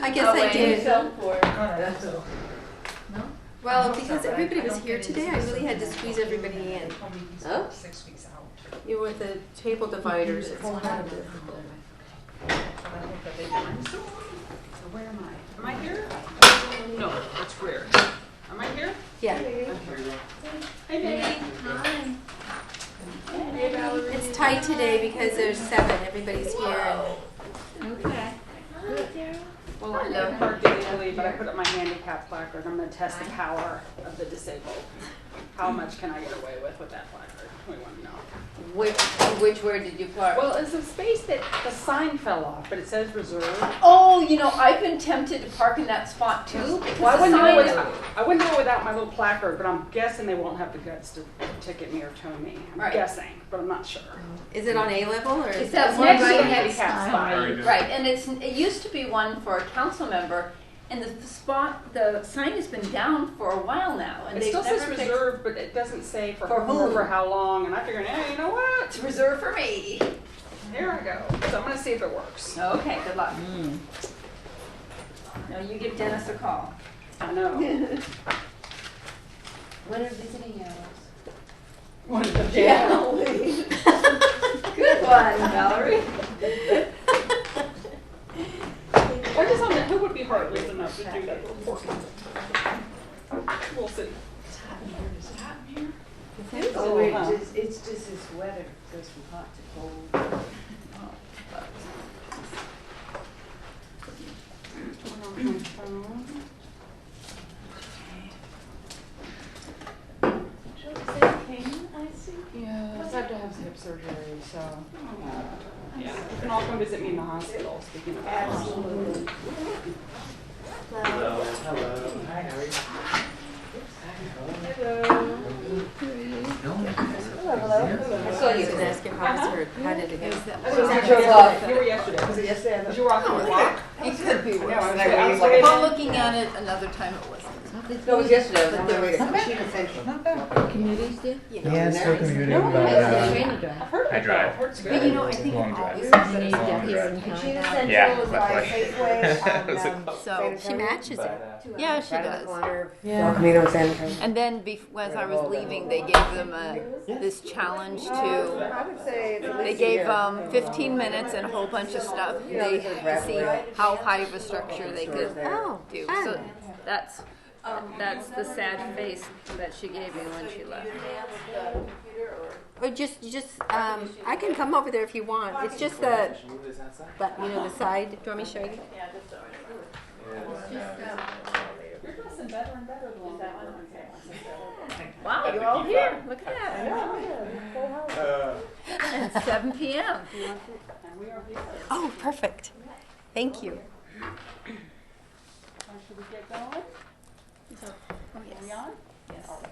I guess I did. No? Well, because everybody was here today, I really had to squeeze everybody in. Oh? 6 weeks out. With the table dividers, it's kind of difficult. So where am I? Am I here? No, that's where. Am I here? Yeah. I'm here. Hey, baby. It's tight today because there's 7. Everybody's here. Okay. Well, I live parked illegally, but I put up my handicap placard. I'm going to test the power of the disabled. How much can I get away with that placard? We want to know. Which word did you park? Well, it's a space that the sign fell off, but it says reserved. Oh, I've been tempted to park in that spot too because Well, I the wouldn't sign do it without my little placard, but I'm guessing they won't have the guts to ticket me or tow me. I'm guessing, but I'm not sure. Is it on A level or It's is that it one Next to right the next handicap spot. right, and it used to be one for a council member, and the sign has been down for a while now, and It they've still never says fixed- reserved, but it doesn't say for For whom who? or for how long. And I figured, hey, you know what? It's reserved for me. Here I go. So I'm going to see if it works. Okay, good luck. Now you give Dennis a call. I know. When are visiting hours? One of the Good one, Valerie. I just wonder who would be heartless enough to do that report. We'll see. Oh, it's just this weather. It goes from hot to cold. Yeah, I have to have hip surgery, so. Yeah. You can all come visit me in the hospital, speaking of Absolutely. Hello. Hello. Hi, how are you? Hello. Hello. I saw you and ask you how it's heard. How did it go? You were yesterday. Was it yesterday? Did you walk on the walk? It could be Yeah, worse. I was waiting. Upon looking at it another time, it wasn't. No, it was yesterday. I was on my way to Not bad. Cushing Central. Not bad. Communities do? Yeah, still commuting, No, but I I've heard of I it. drive. I've heard it's good. But I think Long it drive. always Long says drive. Cushing Yeah, Central is like luckily. Safeway So She matches it. yeah, she Right on the does. corner of El Camino and San Antonio. And then as I was leaving, they gave them this challenge to. I would say it's at They least a gave year. 15 minutes and a whole bunch of stuff. They to see how high of a structure they could do. So that's the sad face that she gave me when she left. Or just I can come over there if you want. It's just the side. Do you want me to show you? You're dressing better and better the longer you're on campus. Wow, you're all here. Look at that. And it's 7 p.m. And we are here. Oh, perfect. Thank you. Should we get going? Are we on? Yes. All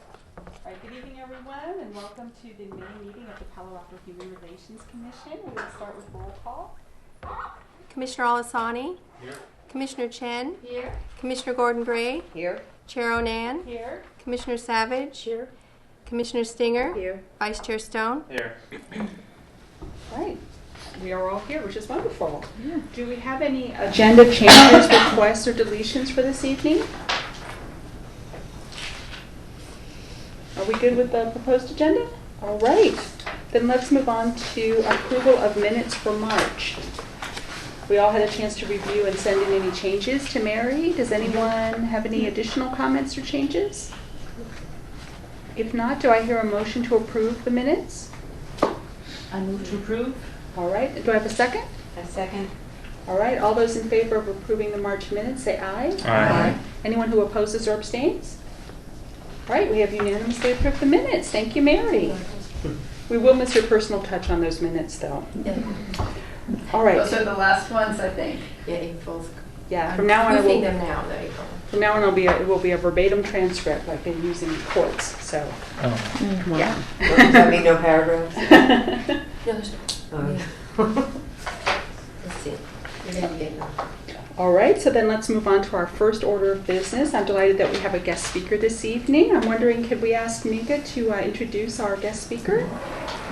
right, good evening, everyone, and welcome to the May meeting of the Palo Alto Human Relations Commission. We will start with roll call. Commissioner Alasani. Here. Commissioner Chen. Here. Commissioner Gordon Gray. Here. Chair Onan. Here. Commissioner Savage. Here. Commissioner Stinger. Here. Vice Chair Stone. Here. Right. We are all here, which is wonderful. Yeah. Do we have any agenda changes, requests, or deletions for this evening? Are we good with the proposed agenda? All right. Then let's move on to approval of minutes for March. We all had a chance to review and send in any changes to Mary. Does anyone have any additional comments or changes? If not, do I hear a motion to approve the minutes? I move to approve. All right. Do I have a second? A second. All right. All those in favor of approving the March minutes, say aye. Aye. Anyone who opposes or abstains? All right. We have unanimously approved the minutes. Thank you, Mary. We will miss your personal touch on those minutes, though. All right. Those are the last ones, I think. Yeah, April's. Yeah. From now on, Proofing them now, though, April. From now on, it will be a verbatim transcript like they use in courts. So, Oh. yeah. Does that mean no paragraphs? No, there's Oh. Let's see. You're gonna be getting them. All right. So then let's move on to our first order of business. I'm delighted that we have a guest speaker this evening. I'm wondering, could we ask Mika to introduce our guest speaker?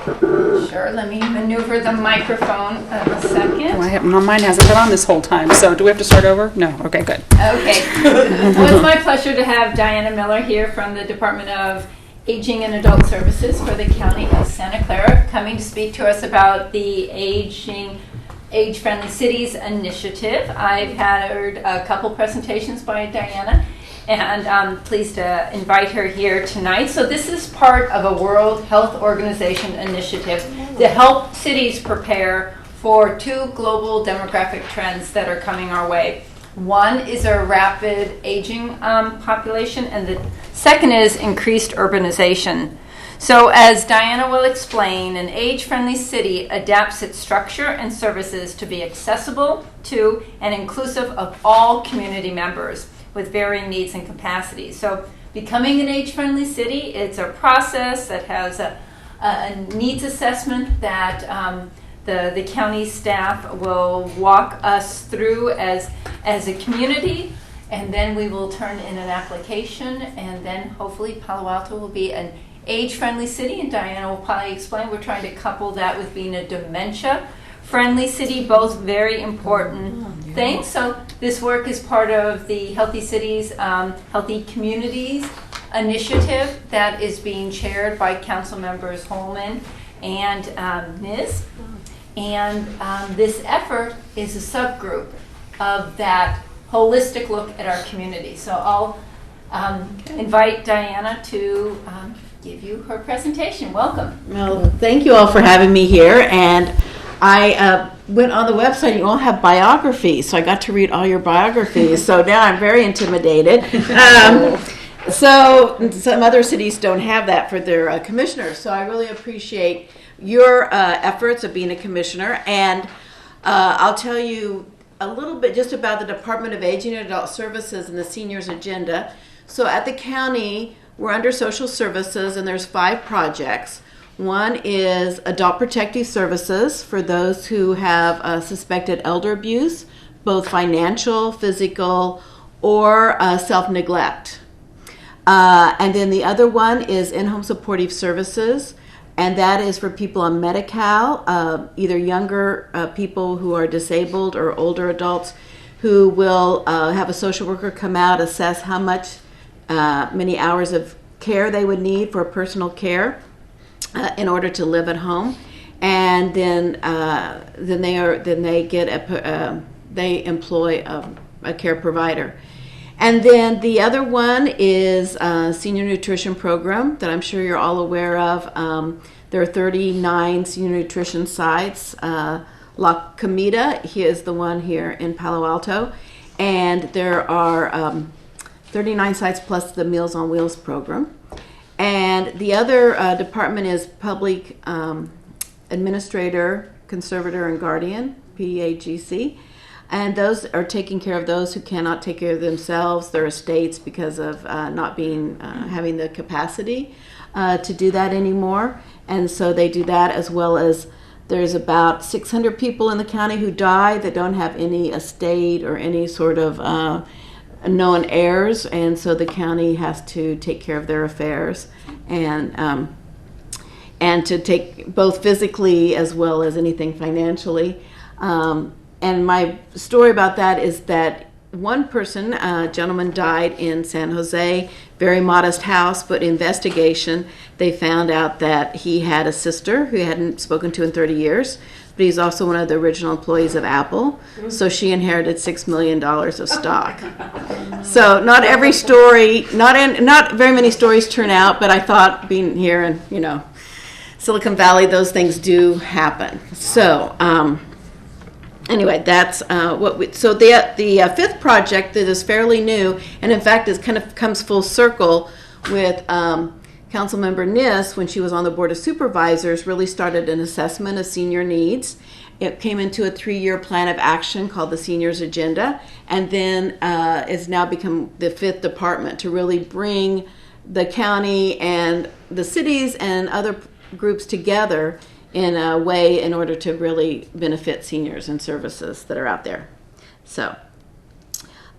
Sure, let me maneuver the microphone a second. Mine hasn't been on this whole time, so do we have to start over? No, okay, good. Okay. Well, it's my pleasure to have Diana Miller here from the Department of Aging and Adult Services for the County of Santa Clara, coming to speak to us about the Age-Friendly Cities Initiative. I've heard a couple presentations by Diana, and I'm pleased to invite her here tonight. So this is part of a World Health Organization initiative to help cities prepare for two global demographic trends that are coming our way. One is a rapid aging population, and the second is increased urbanization. So as Diana will explain, an age-friendly city adapts its structure and services to be accessible to and inclusive of all community members with varying needs and capacities. So becoming an age-friendly city, it's a process that has a needs assessment that the county staff will walk us through as a community, and then we will turn in an application, and then hopefully Palo Alto will be an age-friendly city, and Diana will probably explain we're trying to couple that with being a dementia-friendly city, both very important things. So this work is part of the Healthy Cities, Healthy Communities initiative that is being chaired by Council Members Holman and Ms. And this effort is a subgroup of that holistic look at our community. So I'll invite Diana to give you her presentation. Welcome. Well, thank you all for having me here. And I went on the website. You all have biographies, so I got to read all your biographies. So now I'm very intimidated. So some other cities don't have that for their commissioners. So I really appreciate your efforts of being a commissioner. And I'll tell you a little bit just about the Department of Aging and Adult Services and the Seniors Agenda. So at the county, we're under social services, and there's 5 projects. One is adult protective services for those who have suspected elder abuse, both financial, physical, or self-neglect. And then the other one is in-home supportive services, and that is for people on Medi-Cal, either younger people who are disabled or older adults who will have a social worker come out, assess how many hours of care they would need for personal care in order to live at home, and then they employ a care provider. And then the other one is a senior nutrition program that I'm sure you're all aware of. There are 39 senior nutrition sites. La Comida, he is the one here in Palo Alto, and there are 39 sites plus the Meals on Wheels program. And the other department is Public Administrator, Conservator, and Guardian, PAGC. And those are taking care of those who cannot take care of themselves, their estates, because of not being having the capacity to do that anymore. And so they do that, as well as there's about 600 people in the county who die that don't have any estate or any sort of known heirs, and so the county has to take care of their affairs and to take both physically as well as anything financially. And my story about that is that one person, a gentleman, died in San Jose, very modest house, but investigation, they found out that he had a sister who he hadn't spoken to in 30 years, but he's also one of the original employees of Apple. So she inherited $6 million of stock. So not every story, not very many stories turn out, but I thought being here in, Silicon Valley, those things do happen. So, anyway, that's so the fifth project that is fairly new, and in fact it kind of comes full circle with Councilmember Niss, when she was on the Board of Supervisors, really started an assessment of senior needs. It came into a 3-year plan of action called the Seniors Agenda, and then it's now become the 5th department to really bring the county and the cities and other groups together in a way in order to really benefit seniors and services that are out there. So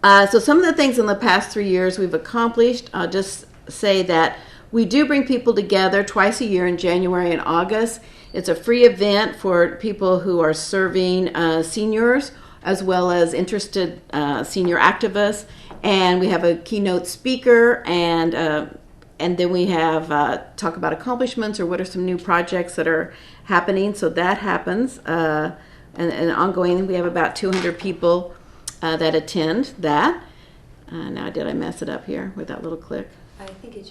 some of the things in the past 3 years we've accomplished, I'll just say that we do bring people together twice a year in January and August. It's a free event for people who are serving seniors as well as interested senior activists. And we have a keynote speaker, and then we have talk about accomplishments or what are some new projects that are happening. So that happens. And ongoing, we have about 200 people that attend that. Now, did I mess it up here with that little click? I think it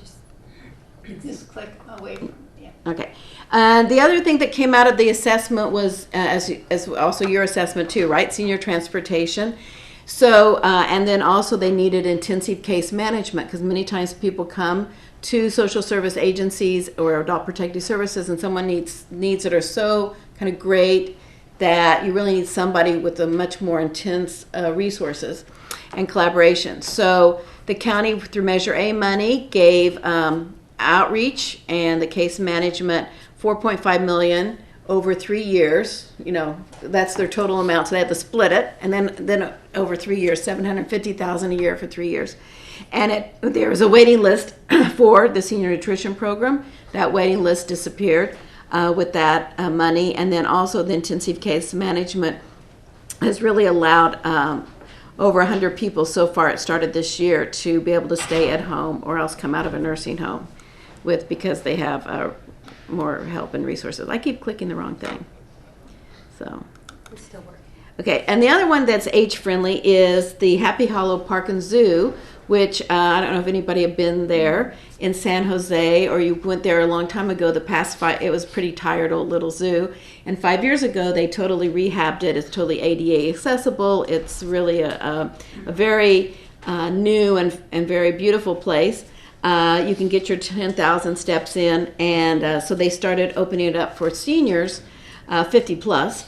Just click away from, yeah. Okay. The other thing that came out of the assessment was, as also your assessment too, right? Senior transportation. So, and then also they needed intensive case management, because many times people come to social service agencies or adult protective services and someone needs that are so kind of great that you really need somebody with a much more intense resources and collaboration. So the county, through Measure A money, gave outreach and the case management $4.5 million over 3 years. You know, that's their total amount, so they have to split it, and then over 3 years, $750,000 a year for 3 years. And there was a waiting list for the senior nutrition program. That waiting list disappeared with that money, and then also the intensive case management has really allowed over 100 people so far. It started this year to be able to stay at home or else come out of a nursing home because they have more help and resources. I keep clicking the wrong thing. So. It's still working. Okay, and the other one that's age-friendly is the Happy Hollow Park and Zoo, which I don't know if anybody have been there in San Jose, or you went there a long time ago. It was a pretty tired old little zoo. And 5 years ago, they totally rehabbed it. It's totally ADA accessible. It's really a very new and very beautiful place. You can get your 10,000 steps in, and so they started opening it up for seniors, 50 plus,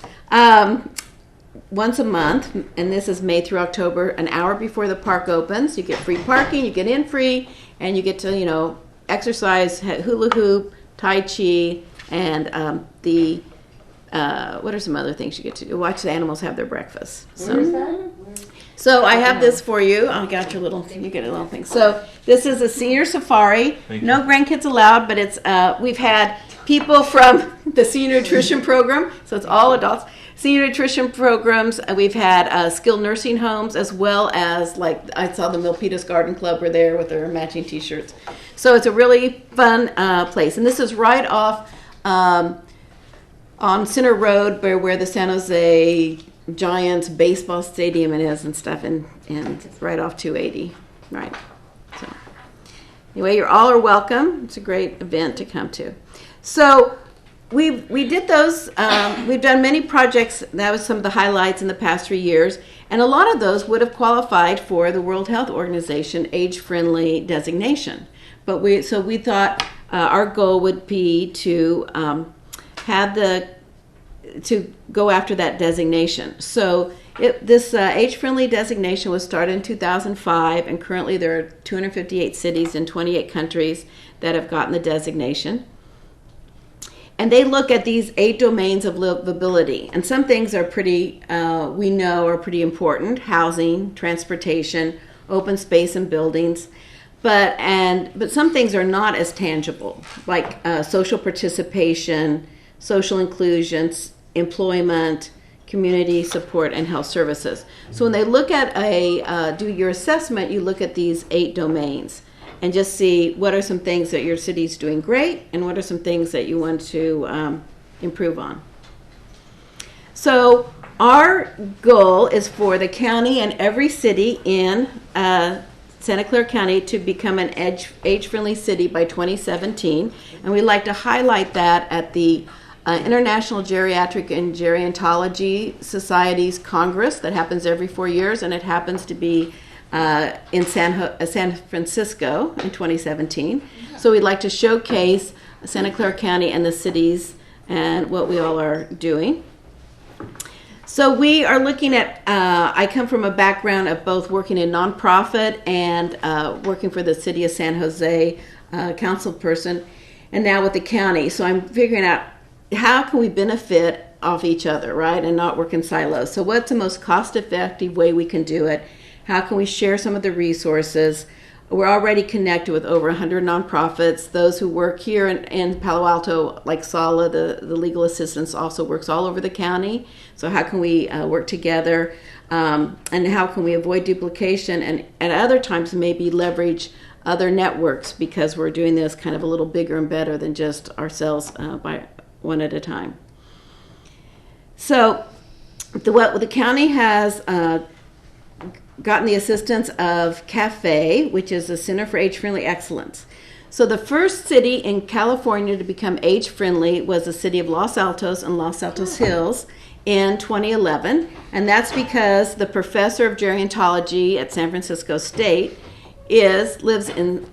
once a month, and this is May through October, an hour before the park opens. You get free parking, you get in free, and you get to, exercise, hula hoop, Tai Chi, and what are some other things you get to do? Watch the animals have their breakfast. Where's that? So I have this for you. I got you get a little thing. So this is a senior safari. No grandkids allowed, but it's we've had people from the senior nutrition program, so it's all adults. Senior nutrition programs. We've had skilled nursing homes, as well as, like, I saw the Milpitas Garden Club were there with their matching T-shirts. So it's a really fun place, and this is right off on Center Road, where the San Jose Giants baseball stadium is and stuff, and right off 280, right? So anyway, you all are welcome. It's a great event to come to. So we did those. We've done many projects. That was some of the highlights in the past 3 years, and a lot of those would have qualified for the World Health Organization age-friendly designation. But we thought our goal would be to to go after that designation. So this age-friendly designation was started in 2005, and currently there are 258 cities in 28 countries that have gotten the designation. And they look at these 8 domains of livability, and some things are pretty, we know are pretty important: housing, transportation, open space and buildings. But some things are not as tangible, like social participation, social inclusion, employment, community support, and health services. So when they look at do your assessment, you look at these 8 domains and just see what are some things that your city's doing great and what are some things that you want to improve on. So our goal is for the county and every city in Santa Clara County to become an age-friendly city by 2017, and we'd like to highlight that at the International Geriatric and Gerontology Society's Congress that happens every 4 years, and it happens to be in San Francisco in 2017. So we'd like to showcase Santa Clara County and the cities and what we all are doing. So we are looking at, I come from a background of both working in nonprofit and working for the city of San Jose, council person, and now with the county. So I'm figuring out how can we benefit off each other, right, and not work in silos. So what's the most cost-effective way we can do it? How can we share some of the resources? we're already connected with over 100 nonprofits. Those who work here in Palo Alto, like Sala, the legal assistance, also works all over the county. So how can we work together, and how can we avoid duplication, and at other times maybe leverage other networks, because we're doing this kind of a little bigger and better than just ourselves by one at a time. So the county has gotten the assistance of CAFE, which is a Center for Age-Friendly Excellence. So the first city in California to become age-friendly was the city of Los Altos and Los Altos Hills in 2011, and that's because the professor of gerontology at San Francisco State lives in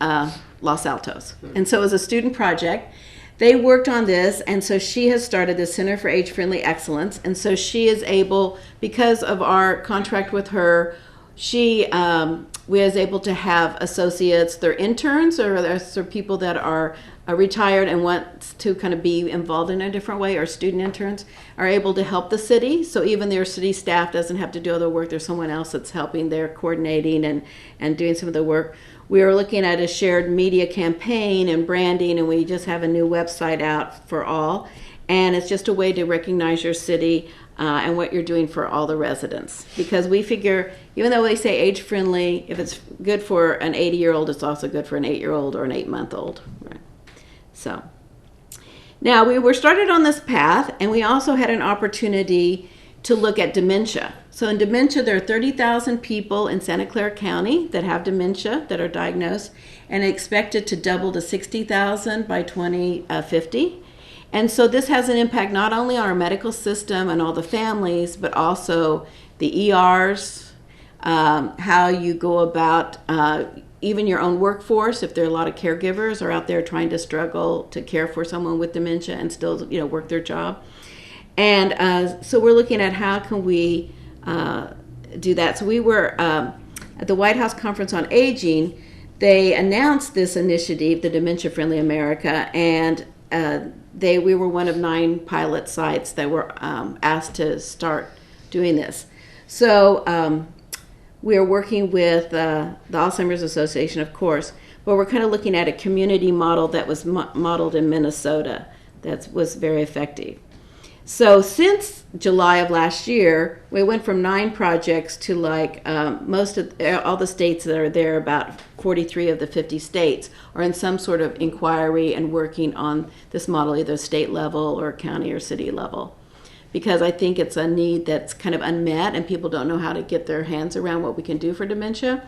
Los Altos. And so it was a student project. They worked on this, and so she has started the Center for Age-Friendly Excellence, and so she is able, because of our contract with her, she was able to have associates, they're interns, or they're people that are retired and want to kind of be involved in a different way, or student interns, are able to help the city. So even their city staff doesn't have to do all the work. There's someone else that's helping. They're coordinating and doing some of the work. We are looking at a shared media campaign and branding, and we just have a new website out for all. And it's just a way to recognize your city and what you're doing for all the residents. Because we figure, even though they say age-friendly, if it's good for an 80-year-old, it's also good for an 8-year-old or an 8-month-old. Right? So now we were started on this path, and we also had an opportunity to look at dementia. So in dementia, there are 30,000 people in Santa Clara County that have dementia, that are diagnosed, and expected to double to 60,000 by 2050. And so this has an impact not only on our medical system and all the families, but also the ERs, how you go about even your own workforce. If there are a lot of caregivers are out there trying to struggle to care for someone with dementia and still, work their job. And so we're looking at how can we do that. So we were at the White House Conference on Aging. They announced this initiative, the Dementia Friendly America, and we were one of 9 pilot sites that were asked to start doing this. So we are working with the Alzheimer's Association, of course, but we're kind of looking at a community model that was modeled in Minnesota that was very effective. So since July of last year, we went from 9 projects to most of all the states that are there, about 43 of the 50 states, are in some sort of inquiry and working on this model, either state level or county or city level. Because I think it's a need that's kind of unmet and people don't know how to get their hands around what we can do for dementia.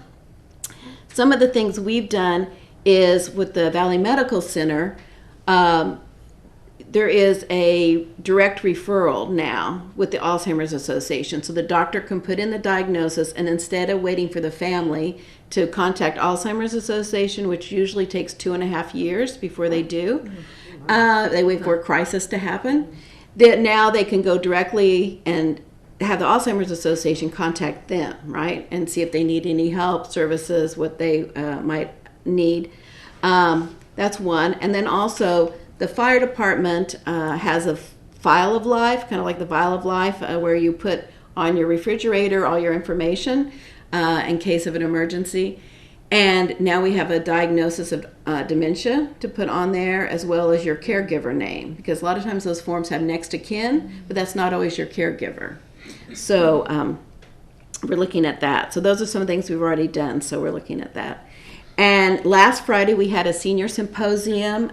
Some of the things we've done is with the Valley Medical Center, there is a direct referral now with the Alzheimer's Association. So the doctor can put in the diagnosis, and instead of waiting for the family to contact Alzheimer's Association, which usually takes 2.5 years before they do, they wait for a crisis to happen, that now they can go directly and have the Alzheimer's Association contact them, right, and see if they need any help, services, what they might need. That's one. And then also the fire department has a file of life, kind of like the vial of life, where you put on your refrigerator all your information in case of an emergency. And now we have a diagnosis of dementia to put on there, as well as your caregiver name, because a lot of times those forms have next of kin, but that's not always your caregiver. So we're looking at that. So those are some things we've already done, so we're looking at that. And last Friday we had a senior symposium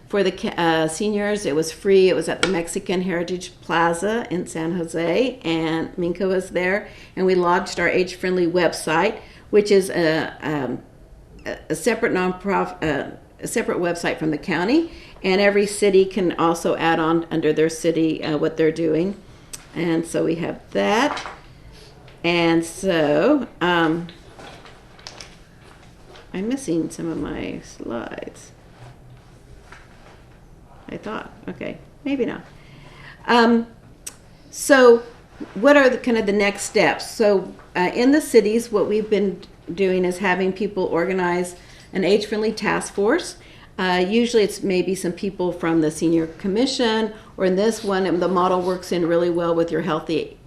for the seniors. It was free. It was at the Mexican Heritage Plaza in San Jose, and Minka was there. And we launched our age-friendly website, which is a separate nonprofit, a separate website from the county. And every city can also add on under their city what they're doing. And so we have that. And so I'm missing some of my slides. I thought, okay, maybe not. So what are the kind of the next steps? So in the cities, what we've been doing is having people organize an age-friendly task force. Usually it's maybe some people from the senior commission, or in this one, the model works in really well with your healthy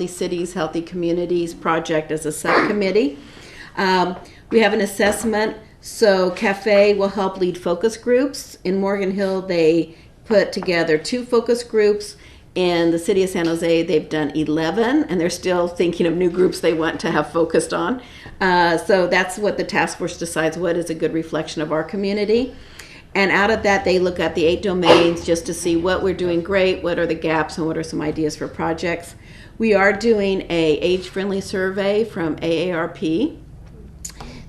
cities, healthy communities project as a subcommittee. We have an assessment. So Cafe will help lead focus groups. In Morgan Hill, they put together 2 focus groups. In the city of San Jose, they've done 11, and they're still thinking of new groups they want to have focused on. So that's what the task force decides, what is a good reflection of our community. And out of that, they look at the 8 domains just to see what we're doing great, what are the gaps, and what are some ideas for projects. We are doing a age-friendly survey from AARP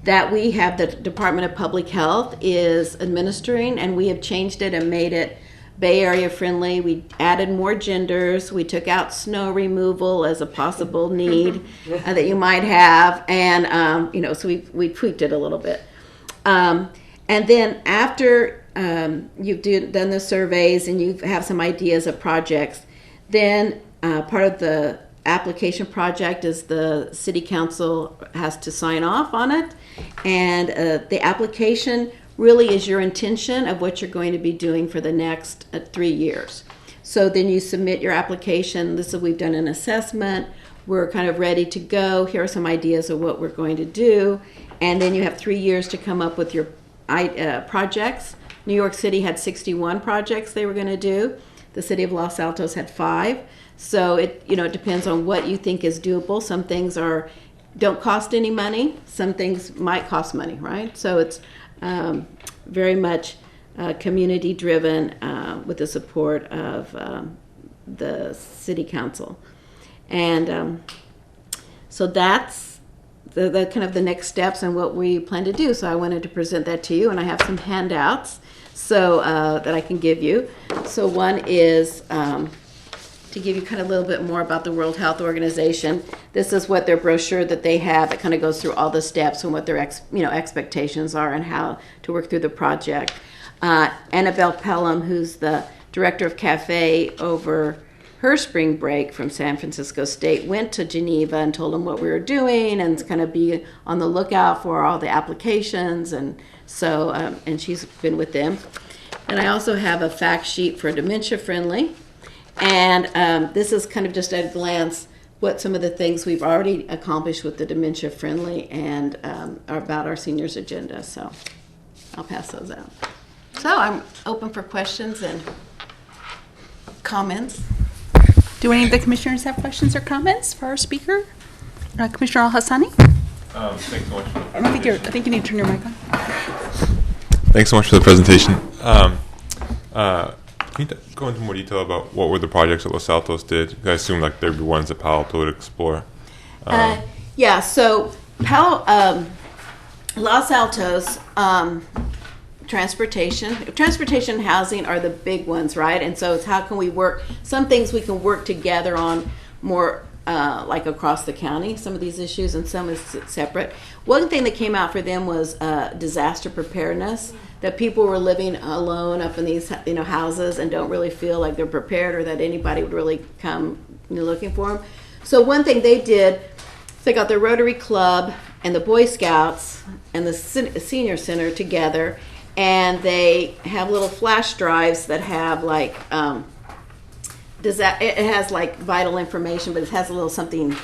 that we have the Department of Public Health is administering, and we have changed it and made it Bay Area friendly. We added more genders. We took out snow removal as a possible need that you might have, and so we tweaked it a little bit. And then after you've done the surveys and you have some ideas of projects, then part of the application project is the city council has to sign off on it, and the application really is your intention of what you're going to be doing for the next 3 years. So then you submit your application. We've done an assessment. We're kind of ready to go. Here are some ideas of what we're going to do. And then you have 3 years to come up with your projects. New York City had 61 projects they were going to do. The city of Los Altos had 5. So it depends on what you think is doable. Some things don't cost any money. Some things might cost money, right? So it's very much community driven with the support of the city council. And so that's the kind of the next steps and what we plan to do. So I wanted to present that to you, and I have some handouts so that I can give you. So one is to give you kind of a little bit more about the World Health Organization. This is what their brochure that they have that kind of goes through all the steps and what their expectations are and how to work through the project. Annabelle Pelham, who's the director of Cafe over her spring break from San Francisco State, went to Geneva and told them what we were doing and kind of be on the lookout for all the applications. And so, and she's been with them. And I also have a fact sheet for Dementia Friendly. And this is kind of just at a glance what some of the things we've already accomplished with the Dementia Friendly and about our seniors agenda. So I'll pass those out. So I'm open for questions and comments. Do any of the commissioners have questions or comments for our speaker? Commissioner Al-Hassani? Thanks so much for the I think you need to turn your mic on. Thanks so much for the presentation. Can you go into more detail about what were the projects that Los Altos did? I assume like there'd be ones that Palo would explore. Yeah, so Palo, Los Altos, transportation and housing are the big ones, right? And so it's how can we work, some things we can work together on more like across the county, some of these issues, and some is separate. One thing that came out for them was disaster preparedness, that people were living alone up in these houses and don't really feel like they're prepared or that anybody would really come looking for them. So one thing they did, they got the Rotary Club and the Boy Scouts and the Senior Center together, and they have little flash drives that have like it has like vital information, but it has a little something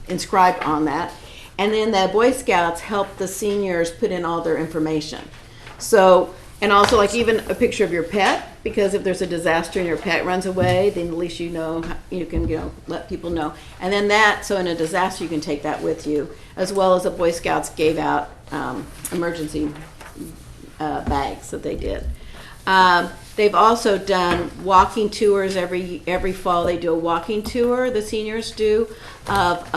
inscribed on that. And then the Boy Scouts help the seniors put in all their information. So, and also like even a picture of your pet, because if there's a disaster and your pet runs away, then at least you can let people know. And then so in a disaster you can take that with you, as well as the Boy Scouts gave out emergency bags that they did. They've also done walking tours every fall. They do a walking tour, the seniors do, of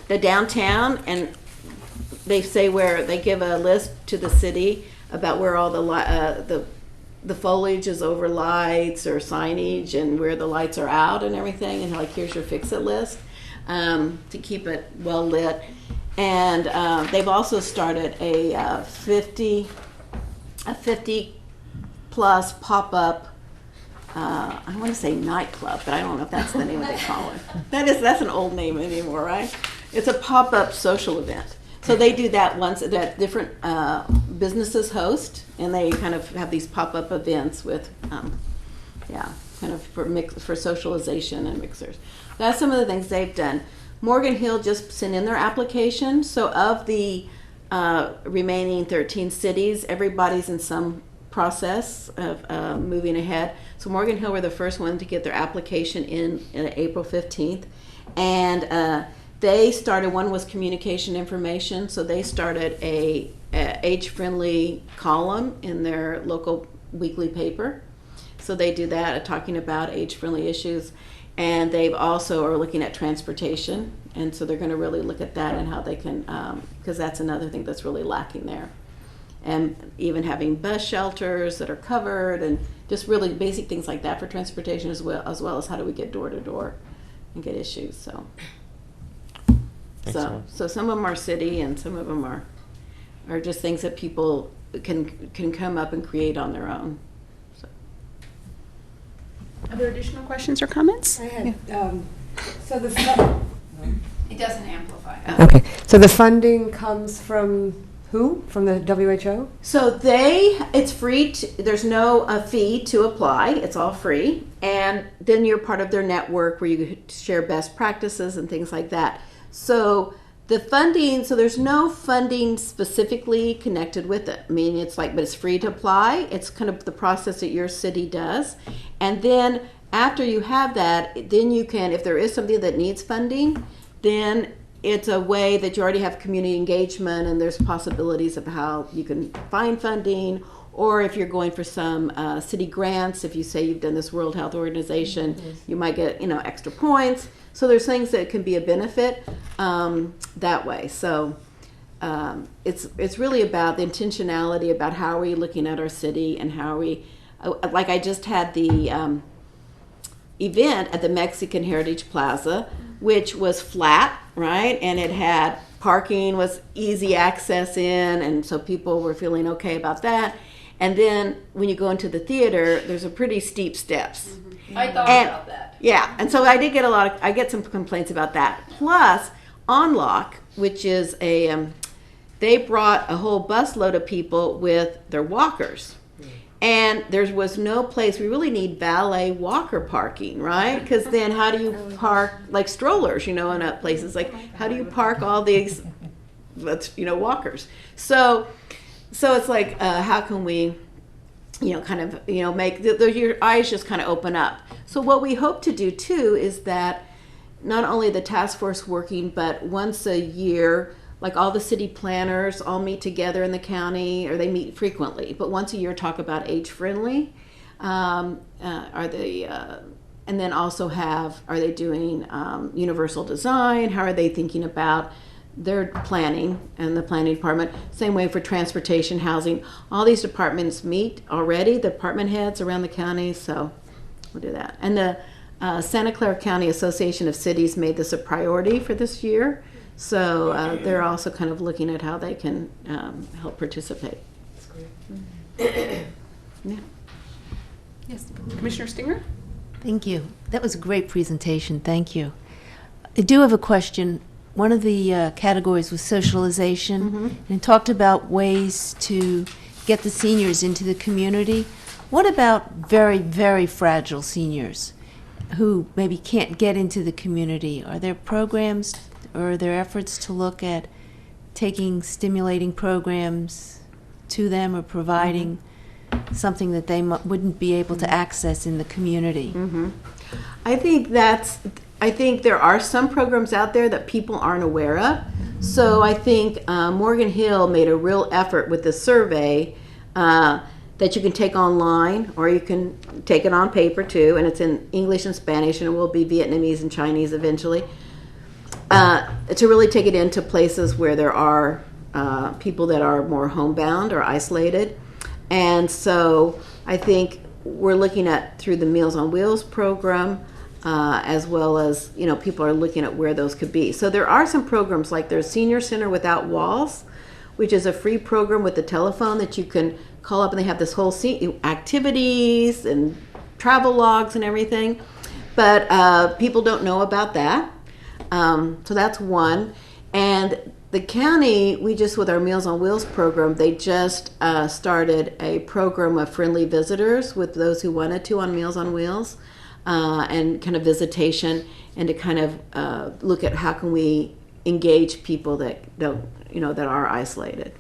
the downtown, and they say where they give a list to the city about where all the foliage is over lights or signage and where the lights are out and everything, and like here's your fix-it list to keep it well lit. And they've also started a 50 plus pop-up, I want to say nightclub, but I don't know if that's the name that they call it. That's an old name anymore, right? It's a pop-up social event. So they do that once, that different businesses host, and they kind of have these pop-up events with, kind of for socialization and mixers. That's some of the things they've done. Morgan Hill just sent in their application. So of the remaining 13 cities, everybody's in some process of moving ahead. So Morgan Hill were the first one to get their application in April 15th. And they started, one was communication information, so they started a age-friendly column in their local weekly paper. So they do that, talking about age-friendly issues. And they've also are looking at transportation, and so they're going to really look at that and how they can, because that's another thing that's really lacking there. And even having bus shelters that are covered, and just really basic things like that for transportation, as well as how do we get door to door and get issues. So some of them are city, and some of them are just things that people can come up and create on their own. Other additional questions or comments? I had, so the It doesn't amplify. okay. So the funding comes from who? From the WHO? So it's free. There's no fee to apply. It's all free, and then you're part of their network where you share best practices and things like that. So the funding. So there's no funding specifically connected with it. I mean, but it's free to apply. It's kind of the process that your city does, and then after you have that, then you can, if there is something that needs funding, then it's a way that you already have community engagement, and there's possibilities of how you can find funding, or if you're going for some city grants, if you say you've done this World Health Organization, you might get extra points. So there's things that can be a benefit that way. So it's really about the intentionality about how are we looking at our city, and how are we, like I just had the event at the Mexican Heritage Plaza, which was flat, right? And it had parking, was easy access in, and so people were feeling okay about that. And then when you go into the theater, there's a pretty steep steps. I thought about that. Yeah, and so I did get I get some complaints about that. Plus, Unlock, which is they brought a whole busload of people with their walkers. And there was no place. We really need valet walker parking, right? Because then how do you park, like strollers, in places? Like, how do you park all these, walkers? So it's like, how can we, make your eyes just kind of open up. So what we hope to do, too, is that not only the task force working, but once a year, like all the city planners all meet together in the county, or they meet frequently, but once a year talk about age-friendly. And then also are they doing universal design? How are they thinking about their planning and the planning department? Same way for transportation, housing. All these departments meet already, the department heads around the county, so we'll do that. And the Santa Clara County Association of Cities made this a priority for this year. So they're also kind of looking at how they can help participate. That's great. Yeah. Yes. Commissioner Stinger? Thank you. That was a great presentation. Thank you. I do have a question. One of the categories was socialization, and it talked about ways to get the seniors into the community. What about very, very fragile seniors who maybe can't get into the community? Are there programs or are there efforts to look at taking stimulating programs to them, or providing something that they wouldn't be able to access in the community? I think there are some programs out there that people aren't aware of. So I think Morgan Hill made a real effort with the survey that you can take online, or you can take it on paper too, and it's in English and Spanish, and it will be Vietnamese and Chinese eventually, to really take it into places where there are people that are more homebound or isolated. And so I think we're looking at, through the Meals on Wheels program, as well as, people are looking at where those could be. So there are some programs, like there's Senior Center Without Walls, which is a free program with the telephone that you can call up, and they have this whole activities and travel logs and everything. But people don't know about that. So that's one. And the county, with our Meals on Wheels program, they just started a program of friendly visitors with those who wanted to on Meals on Wheels. and kind of visitation, and to kind of look at how can we engage people that don't, that are isolated.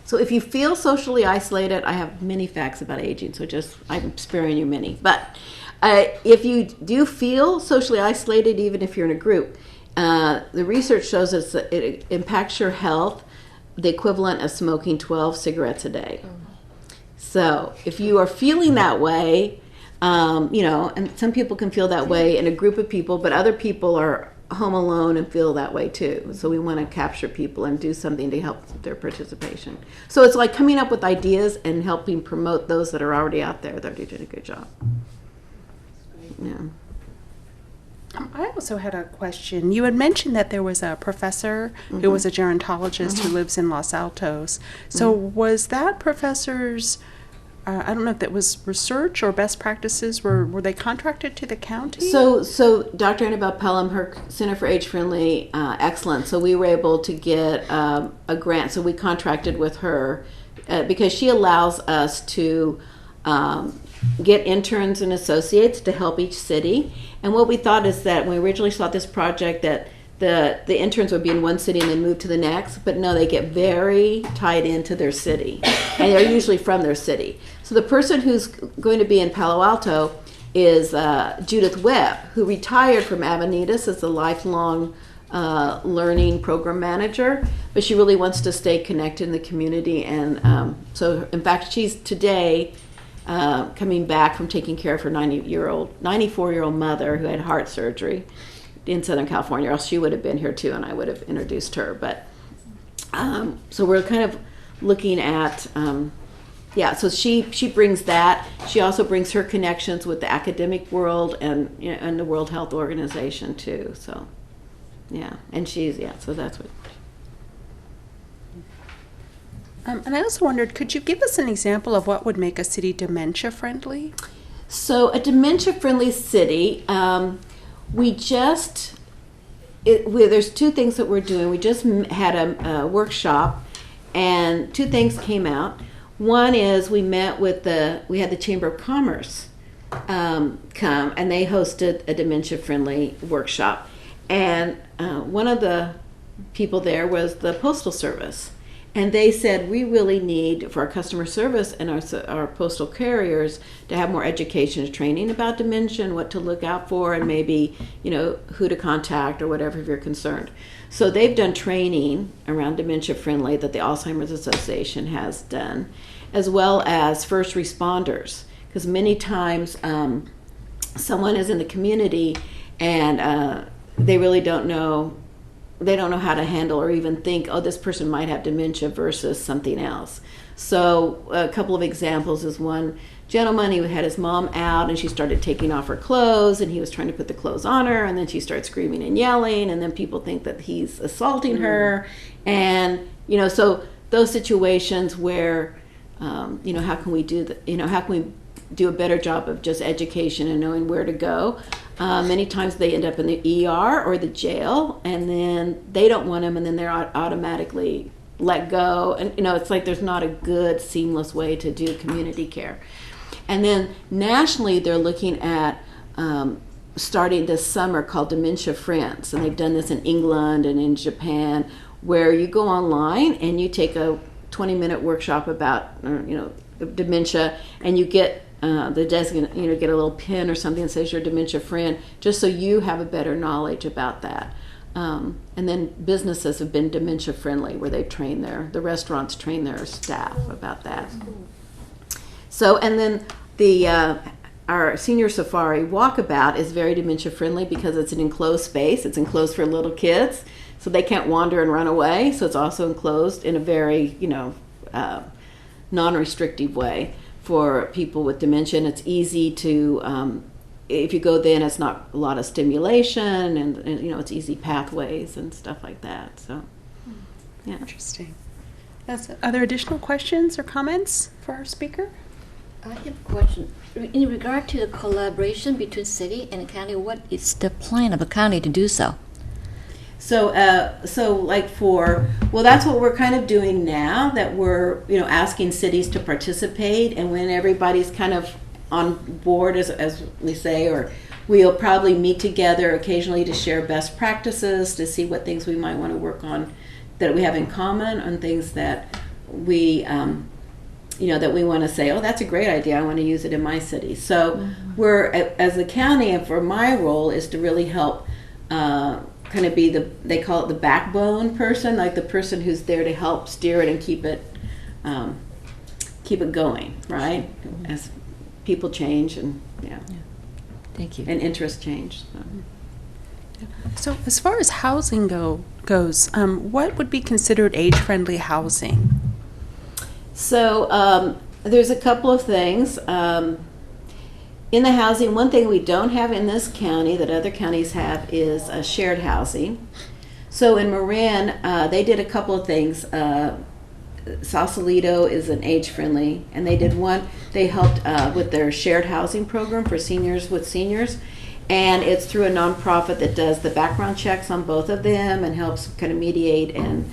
So if you feel socially isolated, I have many facts about aging, so I'm sparing you many. But if you do feel socially isolated, even if you're in a group, the research shows us that it impacts your health the equivalent of smoking 12 cigarettes a day. So if you are feeling that way, and some people can feel that way in a group of people, but other people are home alone and feel that way too. So we want to capture people and do something to help their participation. So it's like coming up with ideas and helping promote those that are already out there that are doing a good job. Yeah. I also had a question. You had mentioned that there was a professor who was a gerontologist who lives in Los Altos. So was that professor's, I don't know if that was research or best practices, were they contracted to the county? So Dr. Annabelle Pelham, her Center for Age Friendly Excellence, so we were able to get a grant. So we contracted with her because she allows us to get interns and associates to help each city. And what we thought is that when we originally saw this project that the interns would be in one city and then move to the next, but no, they get very tied into their city, and they're usually from their city. So the person who's going to be in Palo Alto is Judith Webb, who retired from Avenidas as a lifelong learning program manager, but she really wants to stay connected in the community. And so in fact, she's today coming back from taking care of her 94-year-old mother who had heart surgery in Southern California, or else she would have been here too, and I would have introduced her. But so we're kind of looking at, so she brings that. She also brings her connections with the academic world and the World Health Organization too. So and so that's what. And I also wondered, could you give us an example of what would make a city dementia-friendly? So a dementia-friendly city, there's two things that we're doing. We just had a workshop, and two things came out. One is we had the Chamber of Commerce come, and they hosted a dementia-friendly workshop. And one of the people there was the Postal Service. And they said, we really need, for our customer service and our postal carriers, to have more education and training about dementia and what to look out for, and maybe, who to contact or whatever if you're concerned. So they've done training around dementia friendly that the Alzheimer's Association has done, as well as first responders. Because many times someone is in the community and they really don't know how to handle or even think, this person might have dementia versus something else. So a couple of examples is one gentleman, he had his mom out and she started taking off her clothes and he was trying to put the clothes on her, and then she started screaming and yelling, and then people think that he's assaulting her. And, so those situations where, how can we do how can we do a better job of just education and knowing where to go? Many times they end up in the ER or the jail, and then they don't want them, and then they're automatically let go. And it's like there's not a good seamless way to do community care. And then nationally, they're looking at starting this summer called Dementia Friends, and they've done this in England and in Japan, where you go online and you take a 20-minute workshop about dementia, and you get the designate, get a little pin or something that says you're a dementia friend, just so you have a better knowledge about that. And then businesses have been dementia friendly, where they train the restaurants train their staff about that. So, and then our senior safari walkabout is very dementia friendly because it's an enclosed space. It's enclosed for little kids, so they can't wander and run away. So it's also enclosed in a very, non-restrictive way for people with dementia. And it's easy to, if you go then, it's not a lot of stimulation, and it's easy pathways and stuff like that. So, yeah. Interesting. Are there additional questions or comments for our speaker? I have a question. In regard to the collaboration between city and county, what is the plan of a county to do so? So that's what we're kind of doing now, that we're, asking cities to participate, and when everybody's kind of on board, as we say, or we'll probably meet together occasionally to share best practices, to see what things we might want to work on that we have in common, on things that we, that we want to say, oh, that's a great idea, I want to use it in my city. So we're, as the county, and for my role is to really help kind of be they call it the backbone person, like the person who's there to help steer it and keep it going, right? As people change and Thank you. and interests change. So as far as housing goes, what would be considered age-friendly housing? So there's a couple of things. In the housing, one thing we don't have in this county that other counties have is shared housing. So in Marin, they did a couple of things. Sausalito is an age-friendly, and they did one. They helped with their shared housing program for seniors with seniors, and it's through a nonprofit that does the background checks on both of them and helps kind of mediate and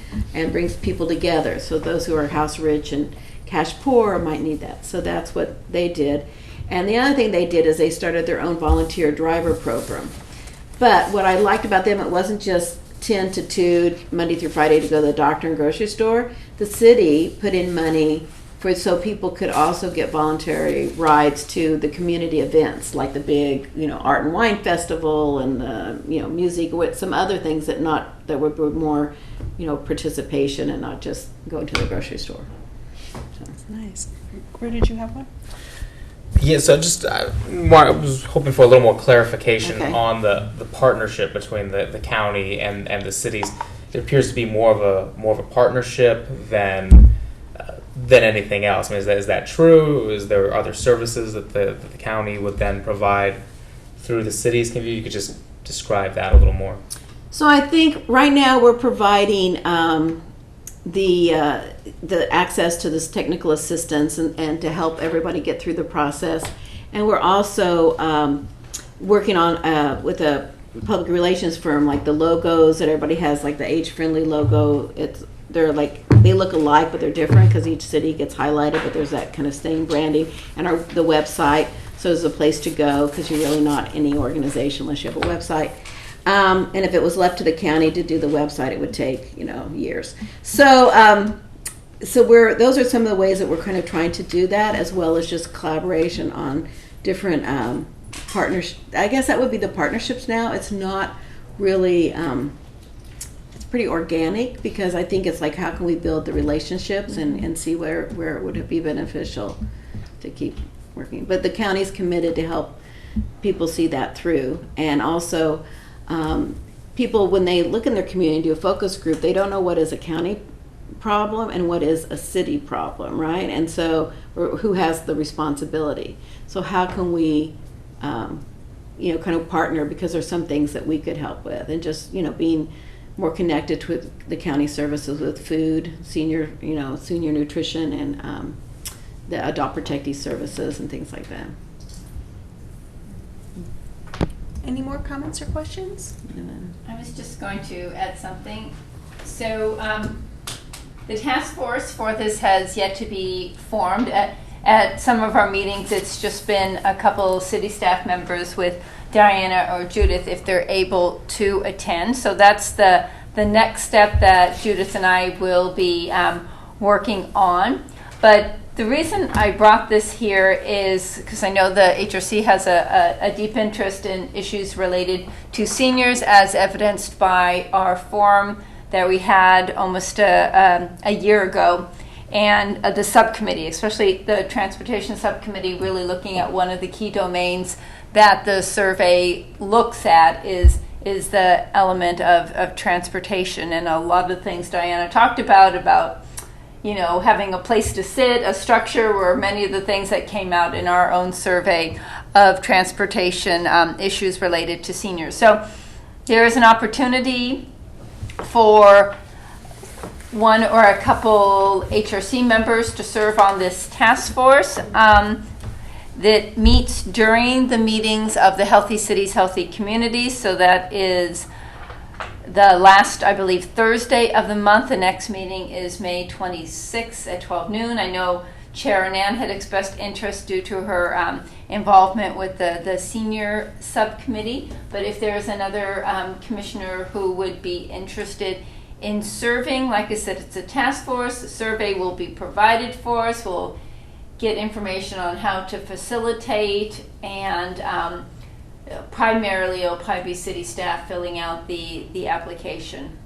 brings people together. So those who are house rich and cash poor might need that. So that's what they did. And the other thing they did is they started their own volunteer driver program. But what I liked about them, it wasn't just 10 to 2, Monday through Friday, to go to the doctor and grocery store. The city put in money so people could also get voluntary rides to the community events, like the big, art and wine festival and the, music, with some other things that would be more, participation and not just going to the grocery store. So. That's nice. Where did you have one? Yeah, so just I was hoping for a little more clarification Okay. on the partnership between the county and the cities. It appears to be more of a partnership than anything else. I mean, is that true? Is there other services that the county would then provide through the cities? Maybe you could just describe that a little more. So I think right now we're providing the access to this technical assistance and to help everybody get through the process. And we're also working on with a public relations firm, like the logos that everybody has, like the age-friendly logo. They look alike, but they're different because each city gets highlighted, but there's that kind of same branding. And the website, so there's a place to go because you're really not any organization unless you have a website. And if it was left to the county to do the website, it would take, years. So those are some of the ways that we're kind of trying to do that, as well as just collaboration on different partners. I guess that would be the partnerships now. It's not really, it's pretty organic, because I think it's like, how can we build the relationships and see where it would be beneficial to keep working. But the county's committed to help people see that through. And also, people, when they look in their community and do a focus group, they don't know what is a county problem and what is a city problem, right? And so, who has the responsibility? So how can we, kind of partner, because there's some things that we could help with, and just, being more connected with the county services with food, senior nutrition, and the adult protectee services and things like that. Any more comments or questions? I was just going to add something. So the task force for this has yet to be formed. At some of our meetings, it's just been a couple city staff members with Diana or Judith, if they're able to attend. So that's the next step that Judith and I will be working on. But the reason I brought this here is because I know the HRC has a deep interest in issues related to seniors, as evidenced by our forum that we had almost a year ago. And the subcommittee, especially the transportation subcommittee, really looking at one of the key domains that the survey looks at is the element of transportation. And a lot of the things Diana talked about having a place to sit, a structure, were many of the things that came out in our own survey of transportation issues related to seniors. So there is an opportunity for one or a couple HRC members to serve on this task force that meets during the meetings of the Healthy Cities, Healthy Communities. So that is the last, I believe, Thursday of the month. The next meeting is May 26th at 12 noon. I know Chair Annan had expressed interest due to her involvement with the senior subcommittee. But if there's another commissioner who would be interested in serving, like I said, it's a task force. The survey will be provided for us. We'll get information on how to facilitate, and primarily it'll probably be city staff filling out the application.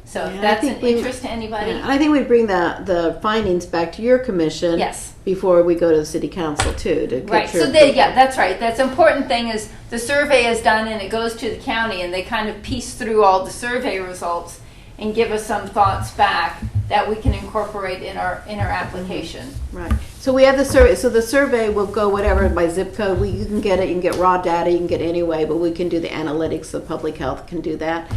So if that's an interest to anybody. Yeah, I think we bring the findings back to your commission. Yes. Before we go to the city council too. To Right. So that's right. That's an important thing is the survey is done and it goes to the county and they kind of piece through all the survey results and give us some thoughts back that we can incorporate in our application. Right. So we have the survey. So the survey will go whatever by zip code. You can get it. You can get raw data. You can get it anyway. But we can do the analytics. So public health can do that.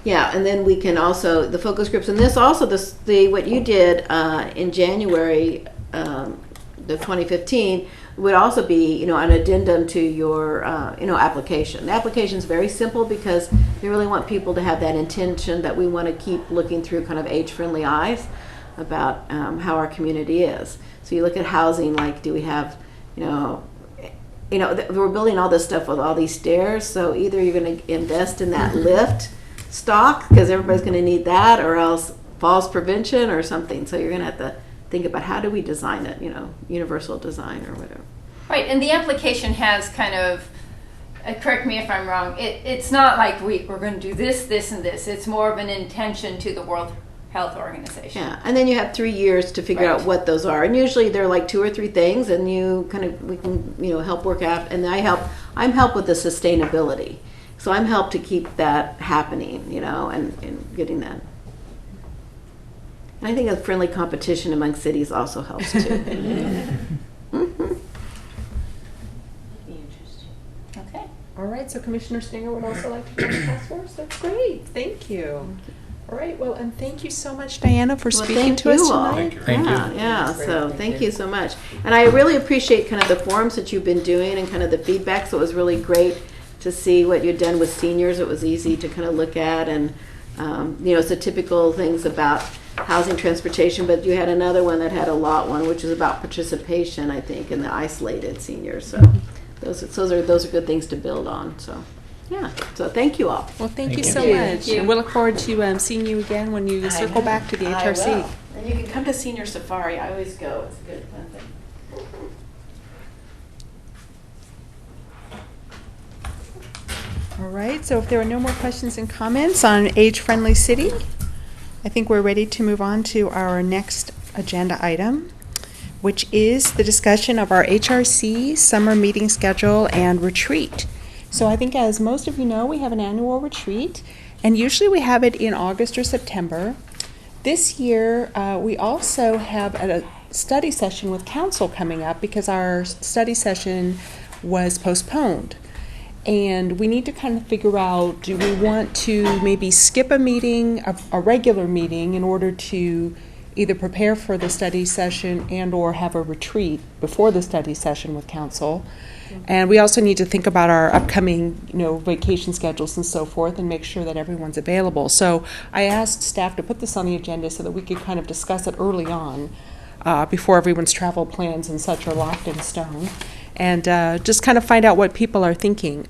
Yeah, and then we can also the focus groups. And this also what you did in January, the 2015 would also be an addendum to your application. The application is very simple because we really want people to have that intention that we want to keep looking through kind of age-friendly eyes about how our community is. So you look at housing, like do we have, we're building all this stuff with all these stairs. So either you're going to invest in that lift stock because everybody's going to need that, or else falls prevention or something. So you're going to have to think about how do we design it, universal design or whatever. Right, and the application has kind of, correct me if I'm wrong, it's not like we're going to do this, this, and this. It's more of an intention to the World Health Organization. Yeah, and then you have 3 years to figure out what those are. And usually they're like 2 or 3 things, and we can help work out. And I'm help with the sustainability. So I'm help to keep that happening, and getting that. And I think a friendly competition among cities also helps too. Mm-hmm. Okay. All right, so Commissioner Stinger would also like to join the task force. That's great. Thank you. All right, well, and thank you so much, Diana, for speaking to us tonight. Thank you. Yeah, so thank you so much. And I really appreciate kind of the forums that you've been doing and kind of the feedback. So it was really great to see what you'd done with seniors. It was easy to kind of look at, and it's the typical things about housing, transportation, but you had another one that had a lot one, which is about participation, I think, in the isolated seniors. So those are good things to build on. So yeah, so thank you all. Well, thank you so much. And we'll look forward to seeing you again when you circle back to the HRC. I will. And you can come to Senior Safari. I always go. It's a good fun thing. All right, so if there are no more questions and comments on age-friendly city, I think we're ready to move on to our next agenda item, which is the discussion of our HRC summer meeting schedule and retreat. So I think, as most of you know, we have an annual retreat, and usually we have it in August or September. This year, we also have a study session with council coming up because our study session was postponed. And we need to kind of figure out, do we want to maybe skip a meeting, a regular meeting, in order to either prepare for the study session and or have a retreat before the study session with council. And we also need to think about our upcoming, vacation schedules and so forth and make sure that everyone's available. So I asked staff to put this on the agenda so that we could kind of discuss it early on before everyone's travel plans and such are locked in stone. And just kind of find out what people are thinking.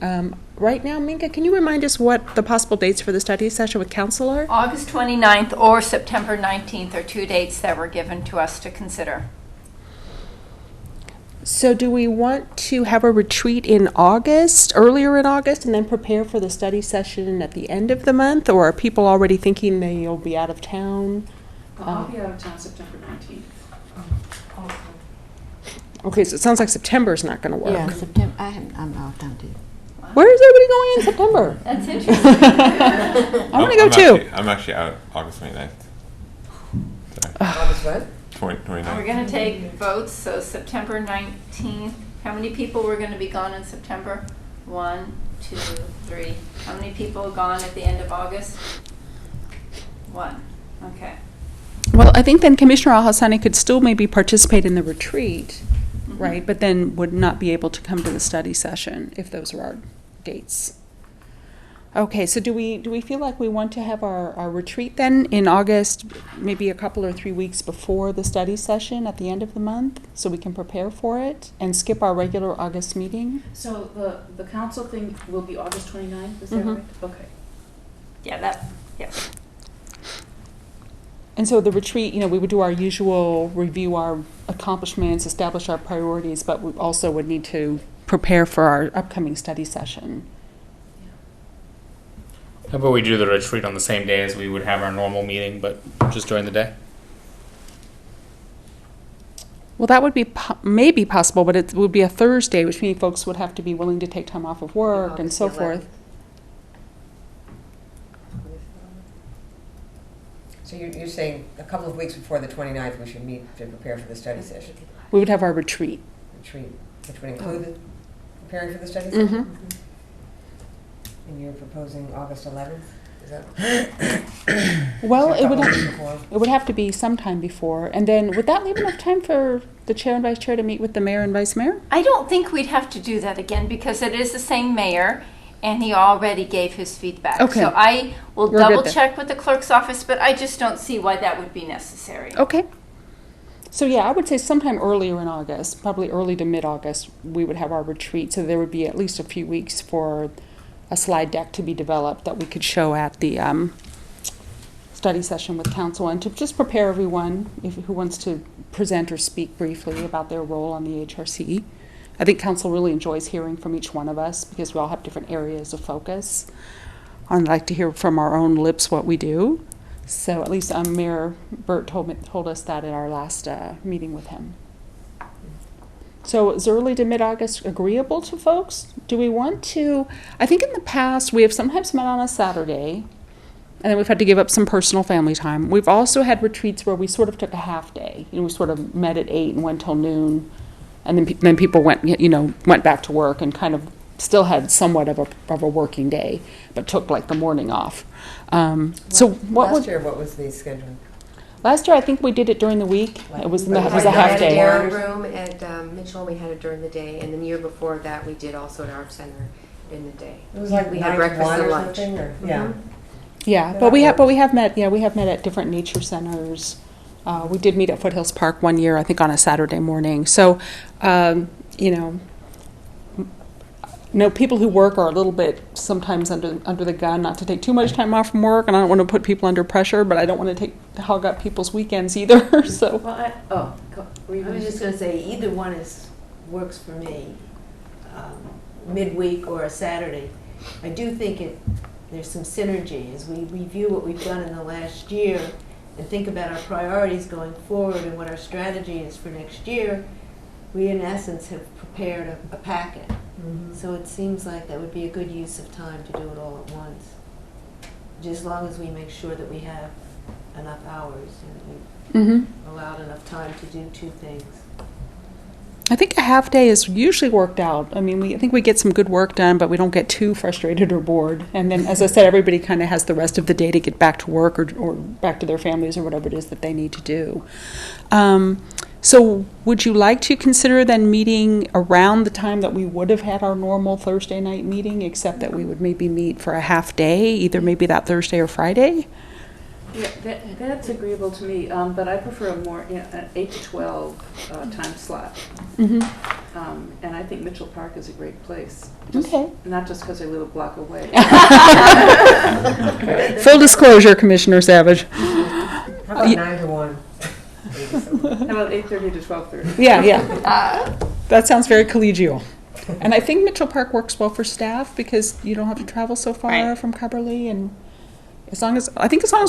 Right now, Minka, can you remind us what the possible dates for the study session with council are? August 29th or September 19th are 2 dates that were given to us to consider. So do we want to have a retreat in August, earlier in August, and then prepare for the study session at the end of the month? Or are people already thinking they'll be out of town? I'll be out of town September 19th. Okay, so it sounds like September's not going to work. Yeah, September. I'm out of town too. Where is everybody going in September? That's interesting. I want to go too. I'm actually out August 29th. Sorry. August what? 29th. We're going to take votes, so September 19th. How many people were going to be gone in September? 1, 2, 3. How many people gone at the end of August? 1. Okay. Well, I think then Commissioner Al-Hassani could still maybe participate in the retreat, right? But then would not be able to come to the study session if those are our dates. Okay, so do we feel like we want to have our retreat then in August, maybe a couple or 3 weeks before the study session at the end of the month, so we can prepare for it and skip our regular August meeting? So the council thing will be August 29th, is that Mhm. right? Okay. Yeah. And so the retreat, we would do our usual review our accomplishments, establish our priorities, but we also would need to prepare for our upcoming study session. How about we do the retreat on the same day as we would have our normal meeting, but just during the day? Well, that would be maybe possible, but it would be a Thursday, which means folks would have to be willing to take time off of work and so forth. So you're saying a couple of weeks before the 29th, we should meet to prepare for the study session? We would have our retreat. Retreat, which would include the preparing for the study session? Mhm. And you're proposing August 11th? Is that? Well, Is that a couple weeks before? it would have to be sometime before. And then would that leave enough time for the chair and vice chair to meet with the mayor and vice mayor? I don't think we'd have to do that again because it is the same mayor and he already gave his feedback. Okay. So I will You're good double then. check with the clerk's office, but I just don't see why that would be necessary. Okay. So yeah, I would say sometime earlier in August, probably early to mid-August, we would have our retreat. So there would be at least a few weeks for a slide deck to be developed that we could show at the study session with council, and to just prepare everyone who wants to present or speak briefly about their role on the HRC. I think council really enjoys hearing from each one of us because we all have different areas of focus. I'd like to hear from our own lips what we do. So at least Mayor Burt told us that at our last meeting with him. So is early to mid-August agreeable to folks? Do we want to? I think in the past we have sometimes met on a Saturday, and then we've had to give up some personal family time. We've also had retreats where we sort of took a half day. We sort of met at 8 and went till noon, and then people went back to work and kind of still had somewhat of a working day, but took like the morning off. Last year, what was the schedule? Last year, I think we did it during the week. It was a half We had day. a room at Mitchell, we had it during the day, and the year before that, we did also at Art Center in the day. It was like we 9 had to breakfast 1 and or lunch. something, or? Mhm. Yeah. Yeah, but we have met at different nature centers. We did meet at Foothills Park one year, I think on a Saturday morning. So, people who work are a little bit sometimes under the gun not to take too much time off from work, and I don't want to put people under pressure, but I don't want to hog up people's weekends either. So, Well, I was just going to say either one works for me, midweek or a Saturday. I do think there's some synergy as we review what we've done in the last year and think about our priorities going forward and what our strategy is for next year. We in essence have prepared a packet. Mm-hmm. So it seems like that would be a good use of time to do it all at once. Just as long as we make sure that we have enough hours and that we've allowed enough time to do two things. I think a half day is usually worked out. I mean, I think we get some good work done, but we don't get too frustrated or bored. And then, as I said, everybody kind of has the rest of the day to get back to work or back to their families or whatever it is that they need to do. So would you like to consider then meeting around the time that we would have had our normal Thursday night meeting, except that we would maybe meet for a half day, either maybe that Thursday or Friday? Yeah, that's agreeable to me, but I prefer a more an 8 to 12 time slot. Mm-hmm. And I think Mitchell Park is a great place. Okay. Not just because I live a block away. Full disclosure, Commissioner Savage. How about 9 to 1? How about 8:30 to 12:30? Yeah. That sounds very collegial. And I think Mitchell Park works well for staff because you don't have to travel so far from Cumberly, and as long as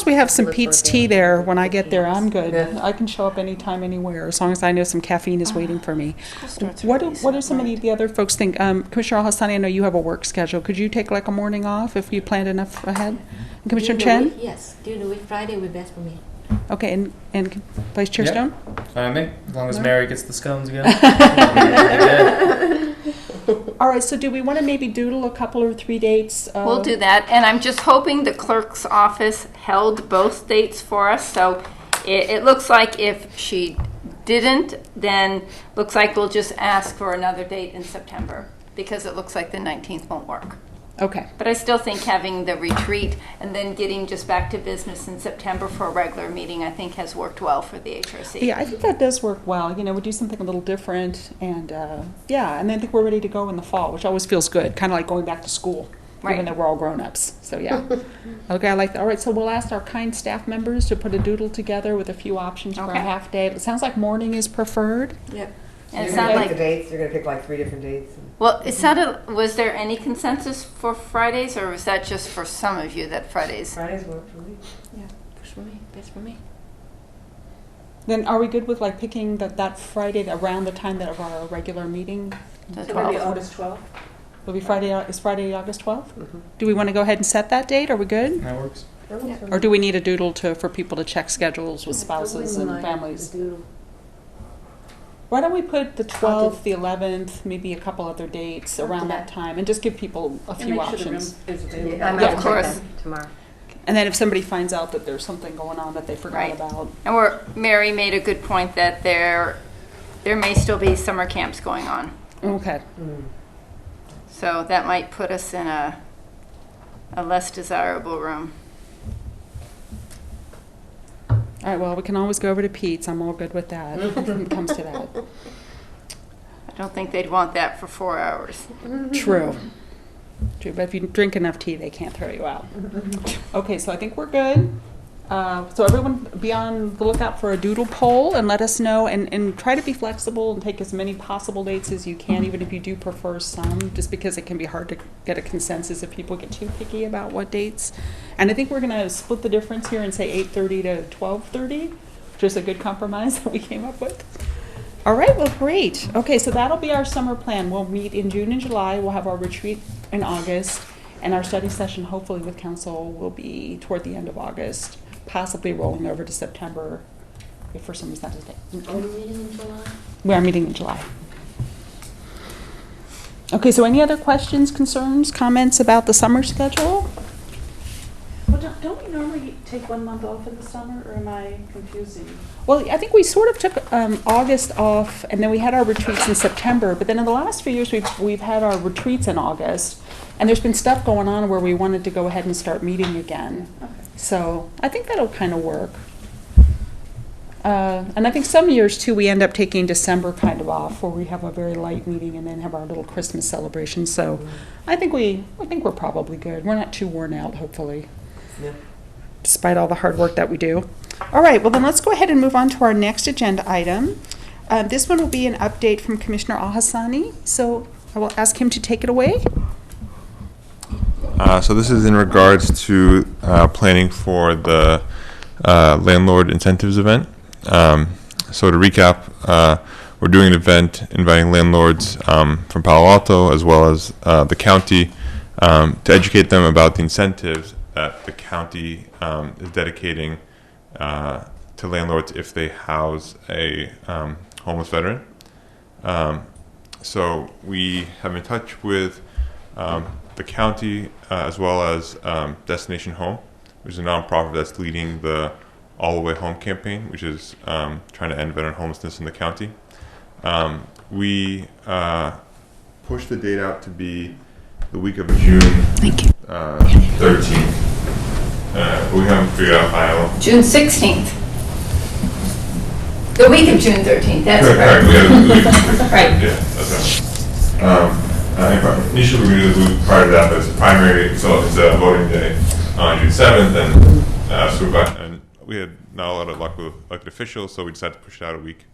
we have some Pete's tea there when I get there, I'm good. Yeah. I can show up anytime, anywhere, as long as I know some caffeine is waiting for me. What do some of the other folks think? Commissioner Al-Hassani, I know you have a work schedule. Could you take like a morning off if you planned enough ahead? And Commissioner Chen? Yes, during the week, Friday would be best for me. Okay, and Vice Chair Yep. Stone? Fine with me, as long as Mary gets the scones again. All right, so do we want to maybe doodle a couple or 3 dates? We'll do that, and I'm just hoping the clerk's office held both dates for us. So it looks like if she didn't, then looks like we'll just ask for another date in September because it looks like the 19th won't work. Okay. But I still think having the retreat and then getting just back to business in September for a regular meeting, I think has worked well for the HRC. Yeah, I think that does work well. You know, we do something a little different, and and I think we're ready to go in the fall, which always feels good, kind of like going back to school, Right. even though we're all grown-ups. So, yeah. Okay, I like that. All right, so we'll ask our kind staff members to put a doodle together with a few options for a Okay. half day. It sounds like morning is preferred. Yep. And it You're sounded gonna pick like, the dates. You're gonna pick like 3 different dates. well, it sounded, was there any consensus for Fridays, or was that just for some of you that Fridays? Fridays work for me. Works for me. Best for me. Then are we good with like picking that Friday around the time of our regular meeting? The So maybe 12th. August 12th? Will be Friday, is Friday August 12th? Mm-hmm. Do we want to go ahead and set that date? Are we good? That works. Or do we need a doodle for people to check schedules with spouses and families? Why don't we put the 12th, the 11th, maybe a couple other dates around that time, and just give people a And few make sure the room options. is available. Yeah, I'm Yeah, gonna of check course. that tomorrow. And then if somebody finds out that there's something going on that they forgot Right. about. And Mary made a good point that there may still be summer camps going on. Okay. So that might put us in a less desirable room. All right, well, we can always go over to Pete's. I'm all good with that when it comes to that. I don't think they'd want that for 4 hours. True. True, but if you drink enough tea, they can't throw you out. Okay, so I think we're good. So everyone be on the lookout for a doodle poll and let us know, and try to be flexible and take as many possible dates as you can, even if you do prefer some, just because it can be hard to get a consensus if people get too picky about what dates. And I think we're going to split the difference here and say 8:30 to 12:30, which is a good compromise that we came up with. All right, well, great. Okay, so that'll be our summer plan. We'll meet in June and July. We'll have our retreat in August, and our study session, hopefully with council, will be toward the end of August, possibly rolling over to September, if for some reason that is Are we meeting in July? we are meeting in July. Okay, so any other questions, concerns, comments about the summer schedule? Well, don't we normally take 1 month off in the summer, or am I confusing? Well, I think we sort of took August off, and then we had our retreats in September. But then in the last few years, we've had our retreats in August, and there's been stuff going on where we wanted to go ahead and start meeting again. Okay. So I think that'll kind of work. And I think some years too, we end up taking December kind of off, where we have a very light meeting and then have our little Christmas celebration. So I think we're probably good. We're not too worn out, hopefully, Yeah. despite all the hard work that we do. All right, well then let's go ahead and move on to our next agenda item. This one will be an update from Commissioner Al-Hassani, so I will ask him to take it away. So this is in regards to planning for the landlord incentives event. So to recap, we're doing an event inviting landlords from Palo Alto as well as the county to educate them about the incentives that the county is dedicating to landlords if they house a homeless veteran. So we have been in touch with the county as well as Destination Home, which is a nonprofit that's leading the All the Way Home campaign, which is trying to end veteran homelessness in the county. We pushed the date out to be the week of June 13th. We haven't figured out final. June 16th. The week of June 13th, that's Correct. We right. have the week of June 13th. Right. Yeah, that's right. Initially, we were going to do prior to that, but it's a primary, so it's a voting day on June 7th, and we had not a lot of luck with elected officials, so we decided to push it out a week.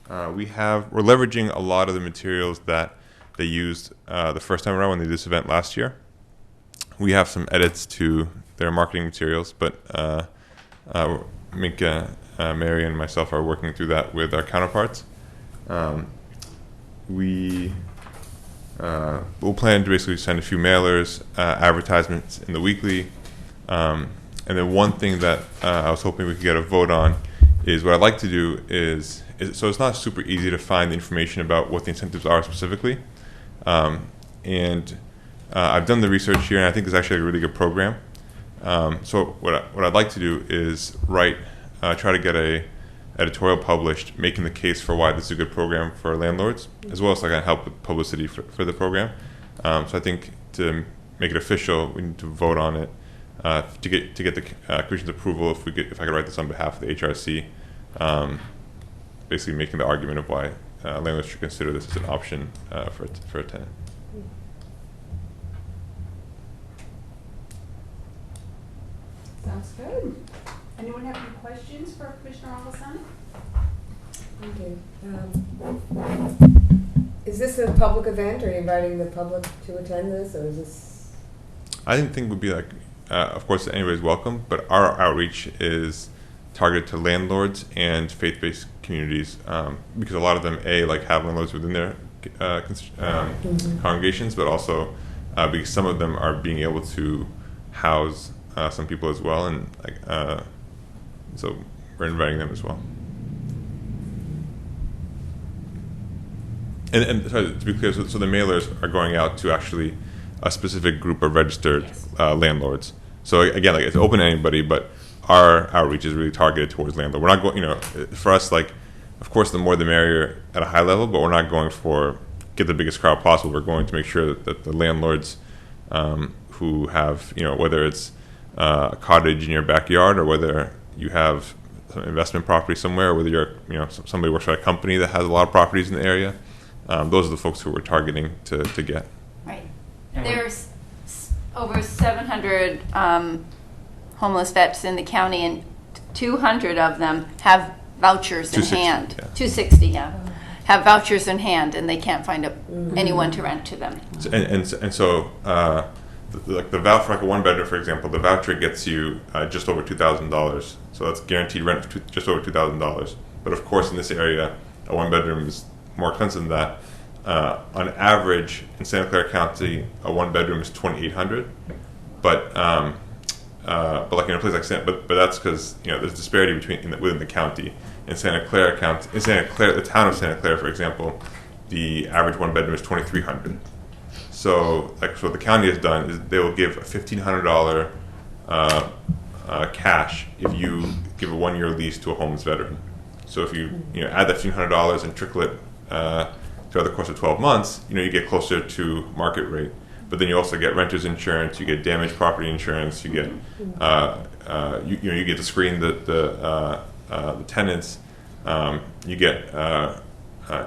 We're leveraging a lot of the materials that they used the first time around when they did this event last year. We have some edits to their marketing materials, but Mary and myself are working through that with our counterparts. We'll plan to basically send a few mailers, advertisements in the weekly, and then one thing that I was hoping we could get a vote on is what I'd like to do is so it's not super easy to find the information about what the incentives are specifically, and I've done the research here, and I think it's actually a really good program. So what I'd like to do is try to get a editorial published making the case for why this is a good program for landlords, as well as help with publicity for the program. So I think to make it official, we need to vote on it to get the commission's approval. If I could write this on behalf of the HRC, basically making the argument of why landlords should consider this as an option for a tenant. Sounds good. Anyone have any questions for Commissioner Al-Hassani? Okay. Is this a public event? Are you inviting the public to attend this, or is this? I didn't think it would be like, of course, anybody's welcome, but our outreach is targeted to landlords and faith-based communities, because a lot of them, have landlords within their congregations, but also because some of them are being able to house some people as well, and so we're inviting them as well. And sorry, to be clear, so the mailers are going out to actually a specific group of registered landlords. So again, it's open to anybody, but our outreach is really targeted towards landlord. We're not going, for us, of course, the more the merrier at a high level, but we're not going for get the biggest crowd possible. We're going to make sure that the landlords who have, whether it's a cottage in your backyard or whether you have some investment property somewhere, or whether you're, somebody works for a company that has a lot of properties in the area, those are the folks who we're targeting to get. Right. There's over 700 homeless vets in the county, and 200 of them have vouchers in hand. 260, yeah. Have vouchers in hand, and they can't find anyone to rent to them. And so, the voucher for a one bedroom, for example, the voucher gets you just over $2,000. So that's guaranteed rent of just over $2,000. But of course, in this area, a one bedroom is more expensive than that. On average, in Santa Clara County, a one bedroom is $2,800. But like in a place like but that's because there's disparity within the county. In Santa Clara County, the town of Santa Clara, for example, the average one bedroom is $2,300. So what the county has done is they will give a $1,500 cash if you give a 1-year lease to a homeless veteran. So if you add that $1,500 and trickle it throughout the course of 12 months, you get closer to market rate. But then you also get renter's insurance, you get damaged property insurance, you get you get to screen the tenants, you get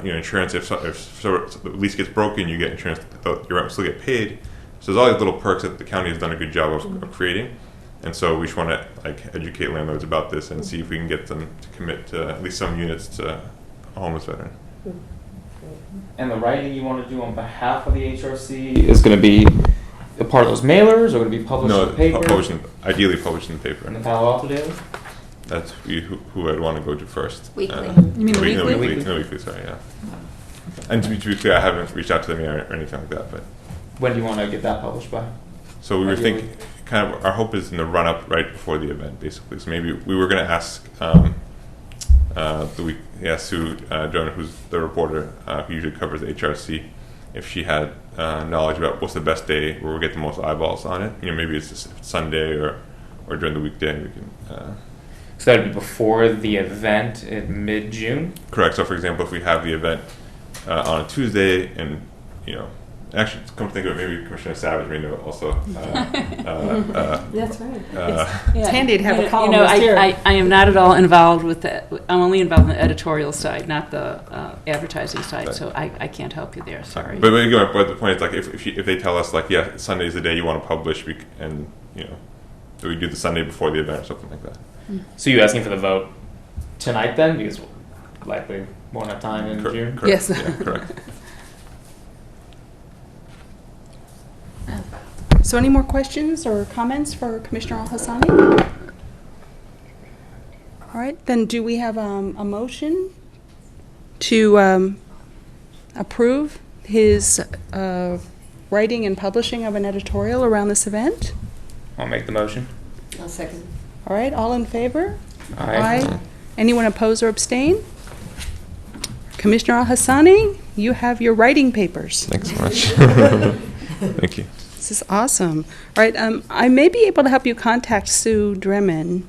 insurance if the lease gets broken, you get insurance, your rent will still get paid. So there's all these little perks that the county has done a good job of creating, and so we just want to educate landlords about this and see if we can get them to commit to at least some units to a homeless veteran. And the writing you want to do on behalf of the HRC is going to be a part of those mailers, or going to be published in the paper? Ideally published in the paper. In the Palo Alto Daily? That's who I'd want to go to first. Weekly. You mean the weekly? The weekly, sorry, yeah. And to be clear, I haven't reached out to them yet or anything like that. But when do you want to get that published by? So we were thinking, kind of, our hope is in the run-up right before the event, basically. So maybe we were going to ask Sue Jonah, who's the reporter who usually covers the HRC, if she had knowledge about what's the best day where we get the most eyeballs on it. Maybe it's just Sunday or during the weekday. We can. So that would be before the event in mid-June? Correct. So, for example, if we have the event on a Tuesday, and actually, come to think of it, maybe Commissioner Savage may know also. That's right. It's handy to have a columnist here. I am not at all involved with that. I'm only involved in the editorial side, not the advertising side. Right. So I can't help you there. Sorry. But the point is, if they tell us Sunday is the day you want to publish, and so we do the Sunday before the event or something like that. So you asking for the vote tonight then, because likely won't have time in June? Correct. Yes. Yeah, correct. So any more questions or comments for Commissioner Al-Hassani? All right, then do we have a motion to approve his writing and publishing of an editorial around this event? I'll make the motion. I'll second. All right, all in favor? Aye. Anyone oppose or abstain? Commissioner Al-Hassani, you have your writing papers. Thanks so much. Thank you. This is awesome. All right, I may be able to help you contact Sue Dremen.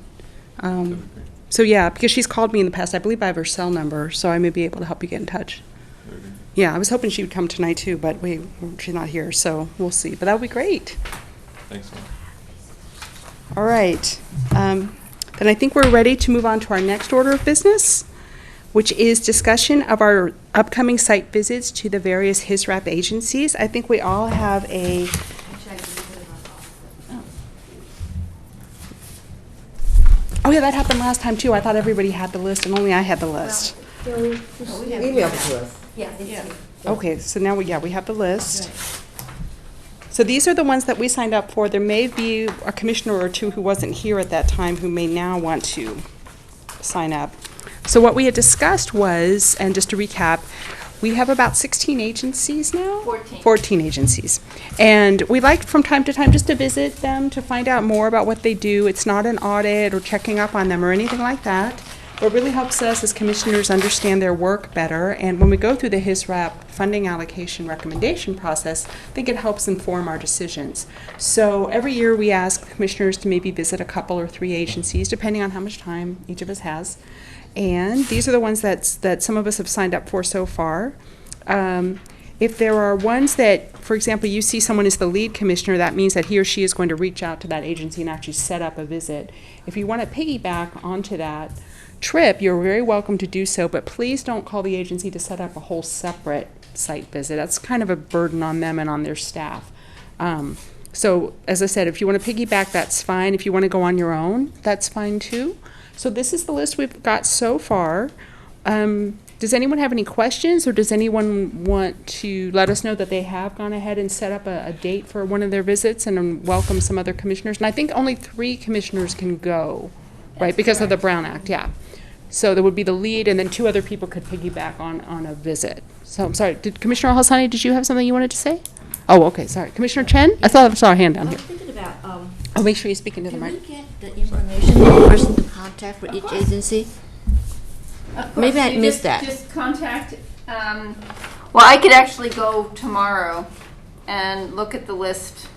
Because she's called me in the past. I believe I have her cell number, so I may be able to help you get in touch. Yeah, I was hoping she would come tonight too, but she's not here, so we'll see. But that would be great. Thanks. All right. Then I think we're ready to move on to our next order of business, which is discussion of our upcoming site visits to the various HISRAP agencies. I think we all have a... Oh yeah, that happened last time too. I thought everybody had the list and only I had the list. Email it to us. Yeah. Okay, so now we have the list. So these are the ones that we signed up for. There may be a commissioner or two who wasn't here at that time who may now want to sign up. So what we had discussed was, and just to recap, we have about 16 agencies now? 14 agencies. And we like from time to time just to visit them to find out more about what they do. It's not an audit or checking up on them or anything like that. It really helps us as commissioners understand their work better. And when we go through the HISRAP funding allocation recommendation process, I think it helps inform our decisions. So every year we ask commissioners to maybe visit a couple or 3 agencies, depending on how much time each of us has. And these are the ones that some of us have signed up for so far. If there are ones that, for example, you see someone as the lead commissioner, that means that he or she is going to reach out to that agency and actually set up a visit. If you want to piggyback onto that trip, you're very welcome to do so, but please don't call the agency to set up a whole separate site visit. That's kind of a burden on them and on their staff. So, as I said, if you want to piggyback, that's fine. If you want to go on your own, that's fine too. So this is the list we've got so far. Does anyone have any questions, or does anyone want to let us know that they have gone ahead and set up a date for one of their visits and welcome some other commissioners? And I think only 3 commissioners can go, right, because of the Brown Act, yeah. So there would be the lead, and then 2 other people could piggyback on a visit. So I'm sorry, Commissioner Al-Hassani, did you have something you wanted to say? Oh, okay, sorry. Commissioner Chen? I thought I saw a hand down here. I was thinking about, Oh, make sure you speak into the mic. can we get the information of the person to contact for each agency? Of course, Maybe I you missed that. Just contact, well, I could actually go tomorrow and look at the list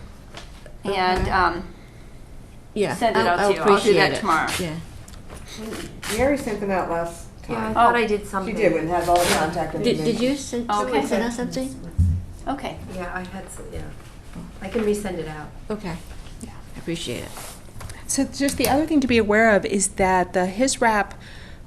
and Yeah. send it out to you. I'll do appreciate that it. tomorrow. Yeah. Mary sent them out last Yeah, I time. thought I did something. She did, and has all the contact information. Did you send, Okay. send out something? Okay. Yeah, I had some, yeah. I can resend it out. Okay. Yeah. I appreciate it. So just the other thing to be aware of is that the HISRAP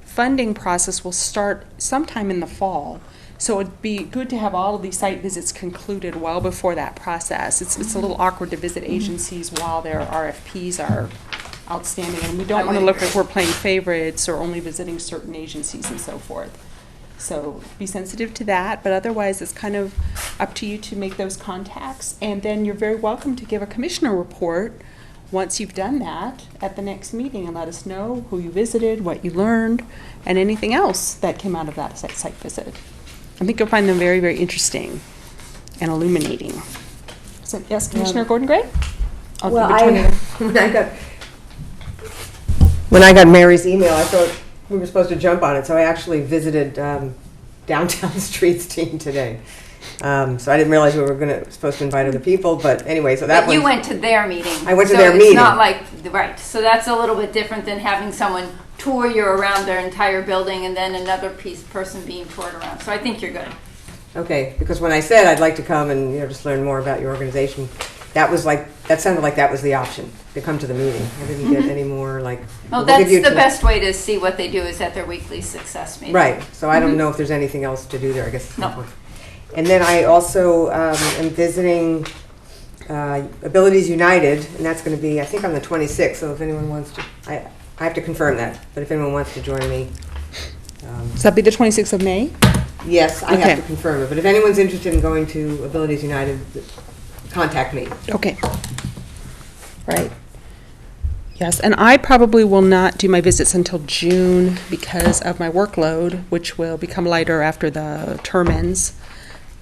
funding process will start sometime in the fall. So it'd be good to have all of these site visits concluded well before that process. It's a little awkward to visit agencies while their RFPs are outstanding, and we don't want to look like we're playing favorites or only visiting certain agencies and so forth. So be sensitive to that, but otherwise it's kind of up to you to make those contacts, and then you're very welcome to give a commissioner report once you've done that at the next meeting and let us know who you visited, what you learned, and anything else that came out of that site visit. I think you'll find them very, very interesting and illuminating. So, yes, Commissioner Gordon Gray? When I got Mary's email, I thought we were supposed to jump on it, so I actually visited Downtown Streets team today. So I didn't realize we were supposed to invite other people, but anyway, so that But you went to their meeting. I went to so their meeting. It's not like, right, so that's a little bit different than having someone tour you around their entire building and then another person being toured around. So I think you're good. Okay, because when I said I'd like to come and just learn more about your organization, that sounded like that was the option, to come to the meeting. I didn't get any more like. Well, we'll that's give you the best way to see what they do is at their weekly success meeting. Right. So I don't know if there's anything else to do there. I guess. No. And then I also am visiting Abilities United, and that's going to be, I think, on the 26th. So if anyone wants to, I have to confirm that. But if anyone wants to join me, Does that be the 26th of May? yes, I Okay. have to confirm it. But if anyone's interested in going to Abilities United, contact me. Okay. Right. Yes, and I probably will not do my visits until June because of my workload, which will become lighter after the term ends.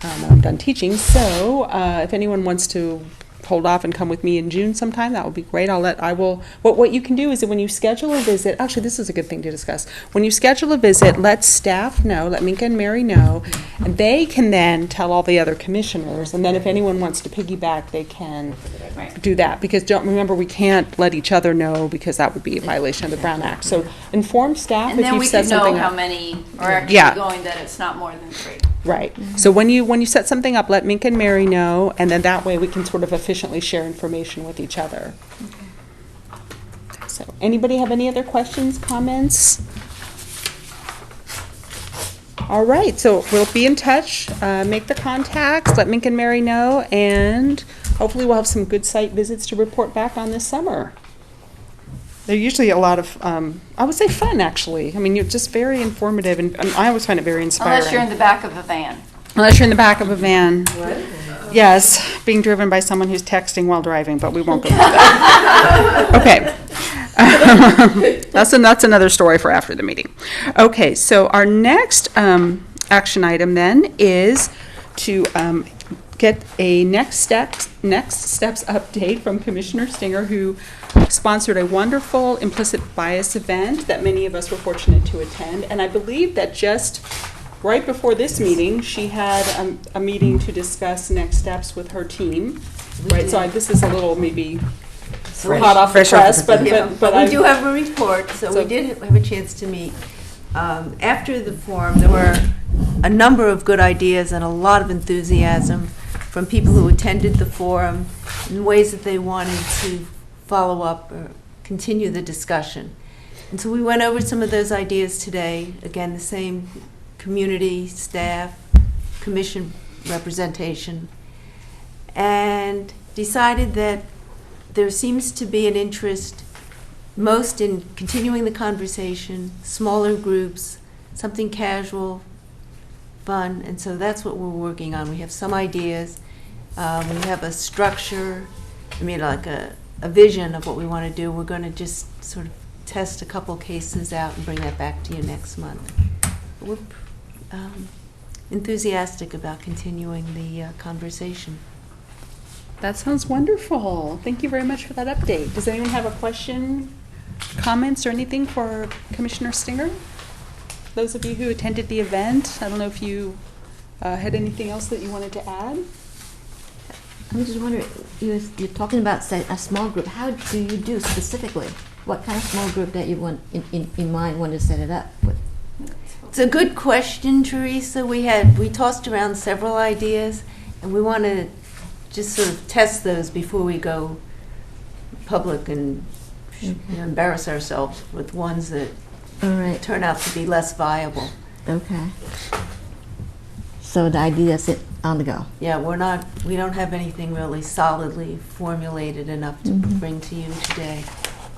I'm done teaching, so if anyone wants to hold off and come with me in June sometime, that would be great. What you can do is that when you schedule a visit, actually this is a good thing to discuss. When you schedule a visit, let staff know, let Minka and Mary know, and they can then tell all the other commissioners, and then if anyone wants to piggyback, they can do that. Because remember, we can't let each other know because that would be a violation of the Brown Act. So inform staff And if then you've we set can know something how up. many are actually Yeah. going, that it's not more than 3. Right. So when you set something up, let Mink and Mary know, and then that way we can sort of efficiently share information with each other. So anybody have any other questions, comments? All right, so we'll be in touch, make the contacts, let Mink and Mary know, and hopefully we'll have some good site visits to report back on this summer. They're usually a lot of, I would say fun, actually. I mean, you're just very informative, and I always find it very inspiring. Unless you're in the back of a van. Unless you're in the back of a van. What? Yes, being driven by someone who's texting while driving, but we won't go into that. Okay. That's another story for after the meeting. Okay, so our next action item then is to get a next steps update from Commissioner Stinger, who sponsored a wonderful implicit bias event that many of us were fortunate to attend. And I believe that just right before this meeting, she had a meeting to discuss next steps with her team. Right, so this is a little maybe hot off the press, but we do have a report, so we did have a chance to meet. After the forum, there were a number of good ideas and a lot of enthusiasm from people who attended the forum in ways that they wanted to follow up or continue the discussion. And so we went over some of those ideas today. Again, the same community, staff, commission representation, and decided that there seems to be an interest most in continuing the conversation, smaller groups, something casual, fun, and so that's what we're working on. We have some ideas. We have a structure, like a vision of what we want to do. We're going to just sort of test a couple cases out and bring that back to you next month. We're enthusiastic about continuing the conversation. That sounds wonderful. Thank you very much for that update. Does anyone have a question, comments, or anything for Commissioner Stinger? Those of you who attended the event, I don't know if you had anything else that you wanted to add? I'm just wondering, you're talking about, say, a small group. How do you do specifically? What kind of small group that you want in mind when to set it up with? It's a good question, Teresa. We tossed around several ideas, and we want to just sort of test those before we go public and embarrass ourselves with ones that turn out to be less viable. Okay. So the ideas are on the go. Yeah, we don't have anything really solidly formulated enough to bring to you today.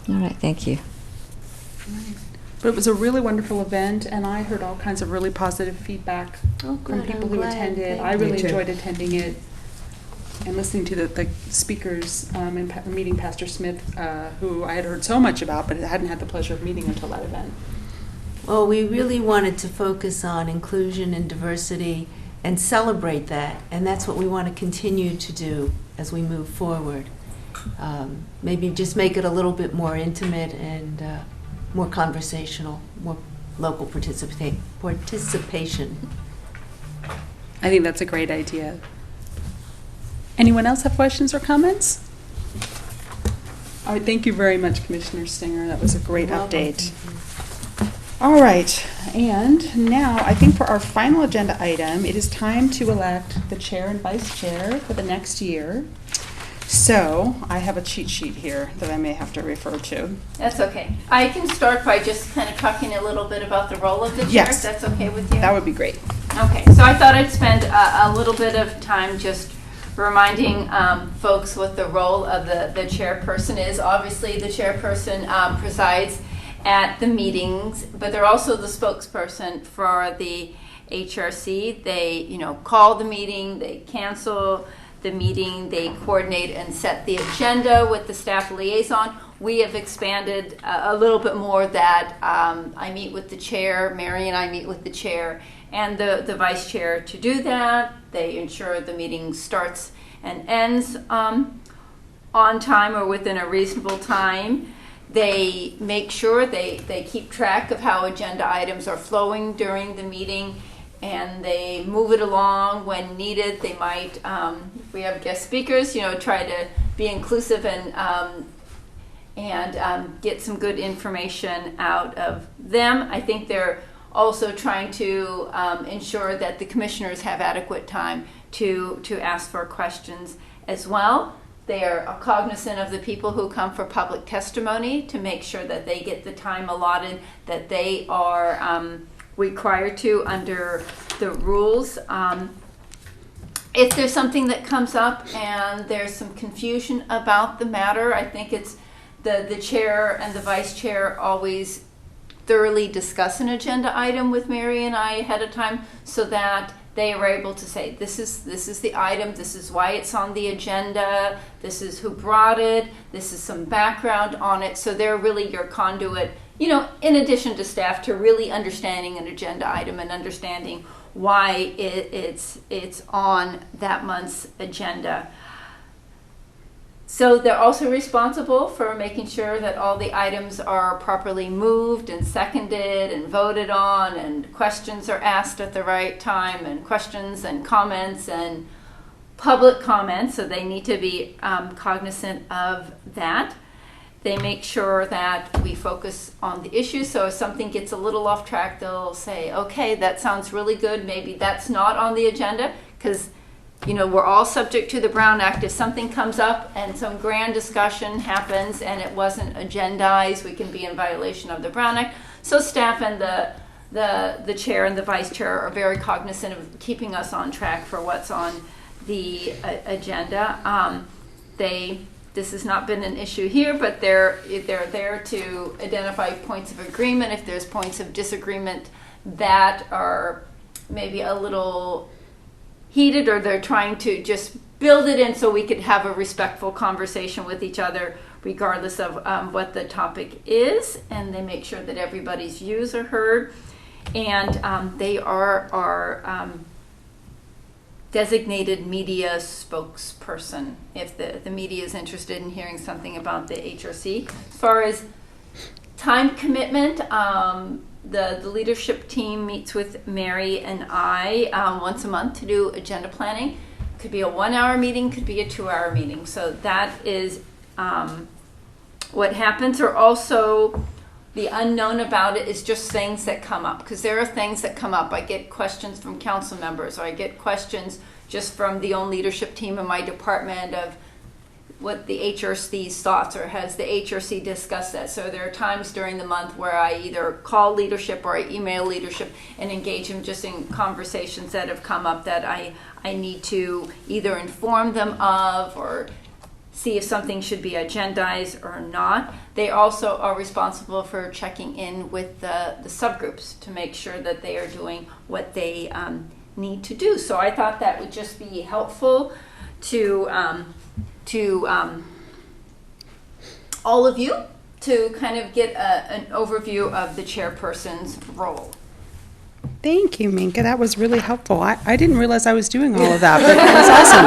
All right, thank you. But it was a really wonderful event, and I heard all kinds of really positive feedback from people who attended. I really enjoyed attending it and listening to the speakers and meeting Pastor Smith, who I had heard so much about, but hadn't had the pleasure of meeting until that event. Well, we really wanted to focus on inclusion and diversity and celebrate that, and that's what we want to continue to do as we move forward. Maybe just make it a little bit more intimate and more conversational, more local participation. I think that's a great idea. Anyone else have questions or comments? All right, thank you very much, Commissioner Stinger. That was a great update. All right, and now I think for our final agenda item, it is time to elect the chair and vice chair for the next year. So I have a cheat sheet here that I may have to refer to. That's okay. I can start by just kind of talking a little bit about the role of the chair, yes, if that's okay with you. That would be great. Okay, so I thought I'd spend a little bit of time just reminding folks what the role of the chairperson is. Obviously, the chairperson presides at the meetings, but they're also the spokesperson for the HRC. They, call the meeting, they cancel the meeting, they coordinate and set the agenda with the staff liaison. We have expanded a little bit more that I meet with the chair, Mary and I meet with the chair and the vice chair to do that. They ensure the meeting starts and ends on time or within a reasonable time. They make sure they keep track of how agenda items are flowing during the meeting, and they move it along when needed. They might, if we have guest speakers, try to be inclusive and get some good information out of them. I think they're also trying to ensure that the commissioners have adequate time to ask for questions as well. They are cognizant of the people who come for public testimony to make sure that they get the time allotted that they are required to under the rules. If there's something that comes up and there's some confusion about the matter, I think it's the chair and the vice chair always thoroughly discuss an agenda item with Mary and I ahead of time so that they are able to say, this is the item, this is why it's on the agenda, this is who brought it, this is some background on it. So they're really your conduit, in addition to staff, to really understanding an agenda item and understanding why it's on that month's agenda. So they're also responsible for making sure that all the items are properly moved and seconded and voted on, and questions are asked at the right time, and questions and comments and public comments, so they need to be cognizant of that. They make sure that we focus on the issue, so if something gets a little off track, they'll say, okay, that sounds really good, maybe that's not on the agenda, because we're all subject to the Brown Act. If something comes up and some grand discussion happens and it wasn't agendized, we can be in violation of the Brown Act. So staff and the chair and the vice chair are very cognizant of keeping us on track for what's on the agenda. This has not been an issue here, but they're there to identify points of agreement. If there's points of disagreement that are maybe a little heated, or they're trying to just build it in so we could have a respectful conversation with each other regardless of what the topic is, and they make sure that everybody's views are heard. And they are designated media spokesperson if the media is interested in hearing something about the HRC. As far as time commitment, the leadership team meets with Mary and I once a month to do agenda planning. Could be a 1-hour meeting, could be a 2-hour meeting. So that is what happens. Or also, the unknown about it is just things that come up, because there are things that come up. I get questions from council members, or I get questions just from the own leadership team in my department of what the HRC's thoughts, or has the HRC discussed that. So there are times during the month where I either call leadership or I email leadership and engage them just in conversations that have come up that I need to either inform them of or see if something should be agendized or not. They also are responsible for checking in with the subgroups to make sure that they are doing what they need to do. So I thought that would just be helpful to all of you to kind of get an overview of the chairperson's role. Thank you, Minka. That was really helpful. I didn't realize I was doing all of that, but it was awesome.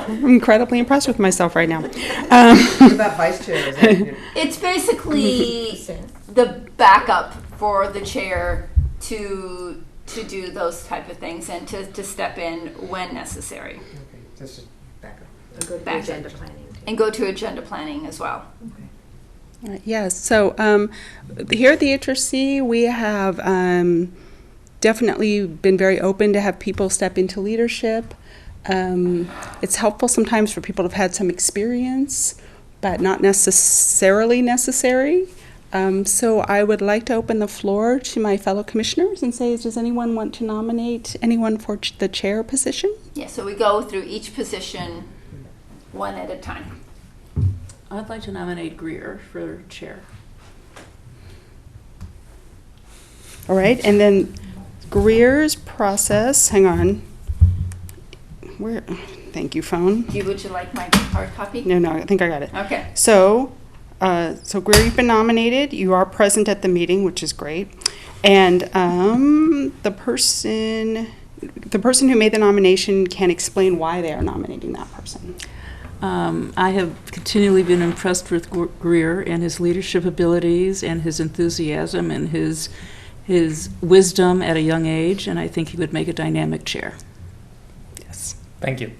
I'm incredibly impressed with myself right now. What about vice chair? It's basically the backup for the chair to do those type of things and to step in when necessary. Okay, just back up. And go to agenda planning. And go to agenda planning as well. Yes. So here at the HRC, we have definitely been very open to have people step into leadership. It's helpful sometimes for people to have had some experience, but not necessarily necessary. So I would like to open the floor to my fellow commissioners and say, does anyone want to nominate anyone for the chair position? Yeah, so we go through each position one at a time. I'd like to nominate Greer for chair. All right, and then Greer's process, hang on. Where? Thank you, phone. Would you like my hard copy? No, I think I got it. Okay. So Greer, you've been nominated. You are present at the meeting, which is great. And the person who made the nomination can explain why they are nominating that person. I have continually been impressed with Greer and his leadership abilities and his enthusiasm and his wisdom at a young age, and I think he would make a dynamic chair. Yes. Thank you.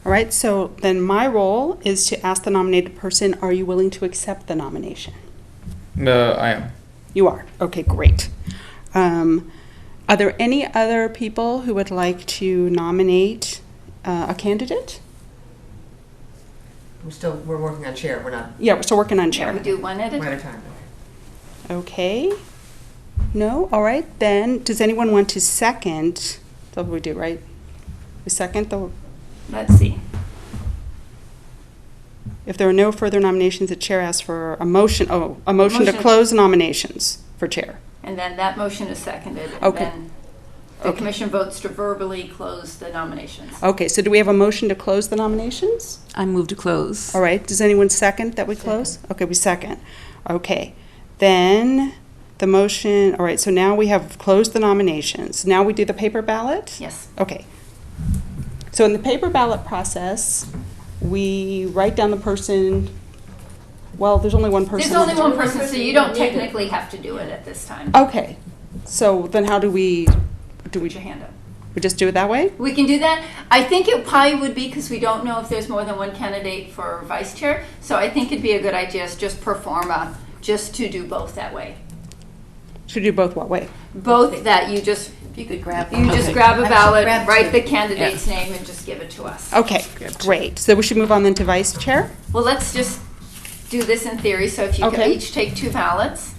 All right, so then my role is to ask the nominated person, are you willing to accept the nomination? I am. You are? Okay, great. Are there any other people who would like to nominate a candidate? We're working on chair, we're not Yeah, we're still working on Yeah, chair. we do one at a one at time. a time. Okay. No? All right. Then, does anyone want to second? That's what we do, right? We second the... Let's see. If there are no further nominations, the chair asks for a motion to close nominations for chair. And then that motion is seconded. And Okay. then the commission votes to verbally close the nominations. Okay, so do we have a motion to close the nominations? I move to close. All right. Does anyone second that we close? Okay, we second. Okay. Then the motion, all right, so now we have closed the nominations. Now we do the paper ballot? Yes. Okay. So in the paper ballot process, we write down the person, well, there's only one person. There's only one person, so you don't technically have to do it at this time. Okay. So then how do we Put your hand up. we just do it that way? We can do that. I think it probably would be, because we don't know if there's more than one candidate for vice chair, so I think it'd be a good idea just pro forma, just to do both that way. Should we do both what way? Both that you just grab a ballot, write the candidate's name, and just give it to us. Okay, great. So we should move on then to vice chair? Well, let's just do this in theory. So if you could Okay. each take 2 ballots.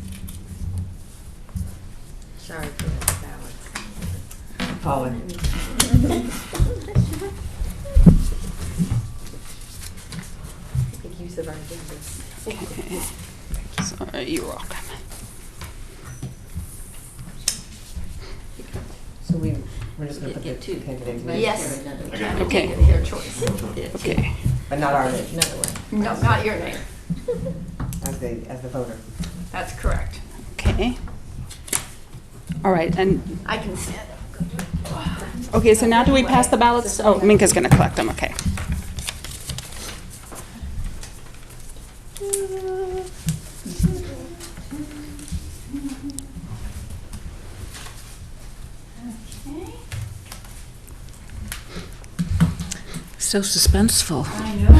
Sorry for the balance. Fallen. Make use of our business. Sorry, you're welcome. So we're just going to put the candidates in. Yes. Okay. Your choice. Okay. But not our name, No, not your name. as the voter. That's correct. Okay. All right, and, I can stand up. okay, so now do we pass the ballots? Oh, Minka's going to collect them, okay. So suspenseful. I know.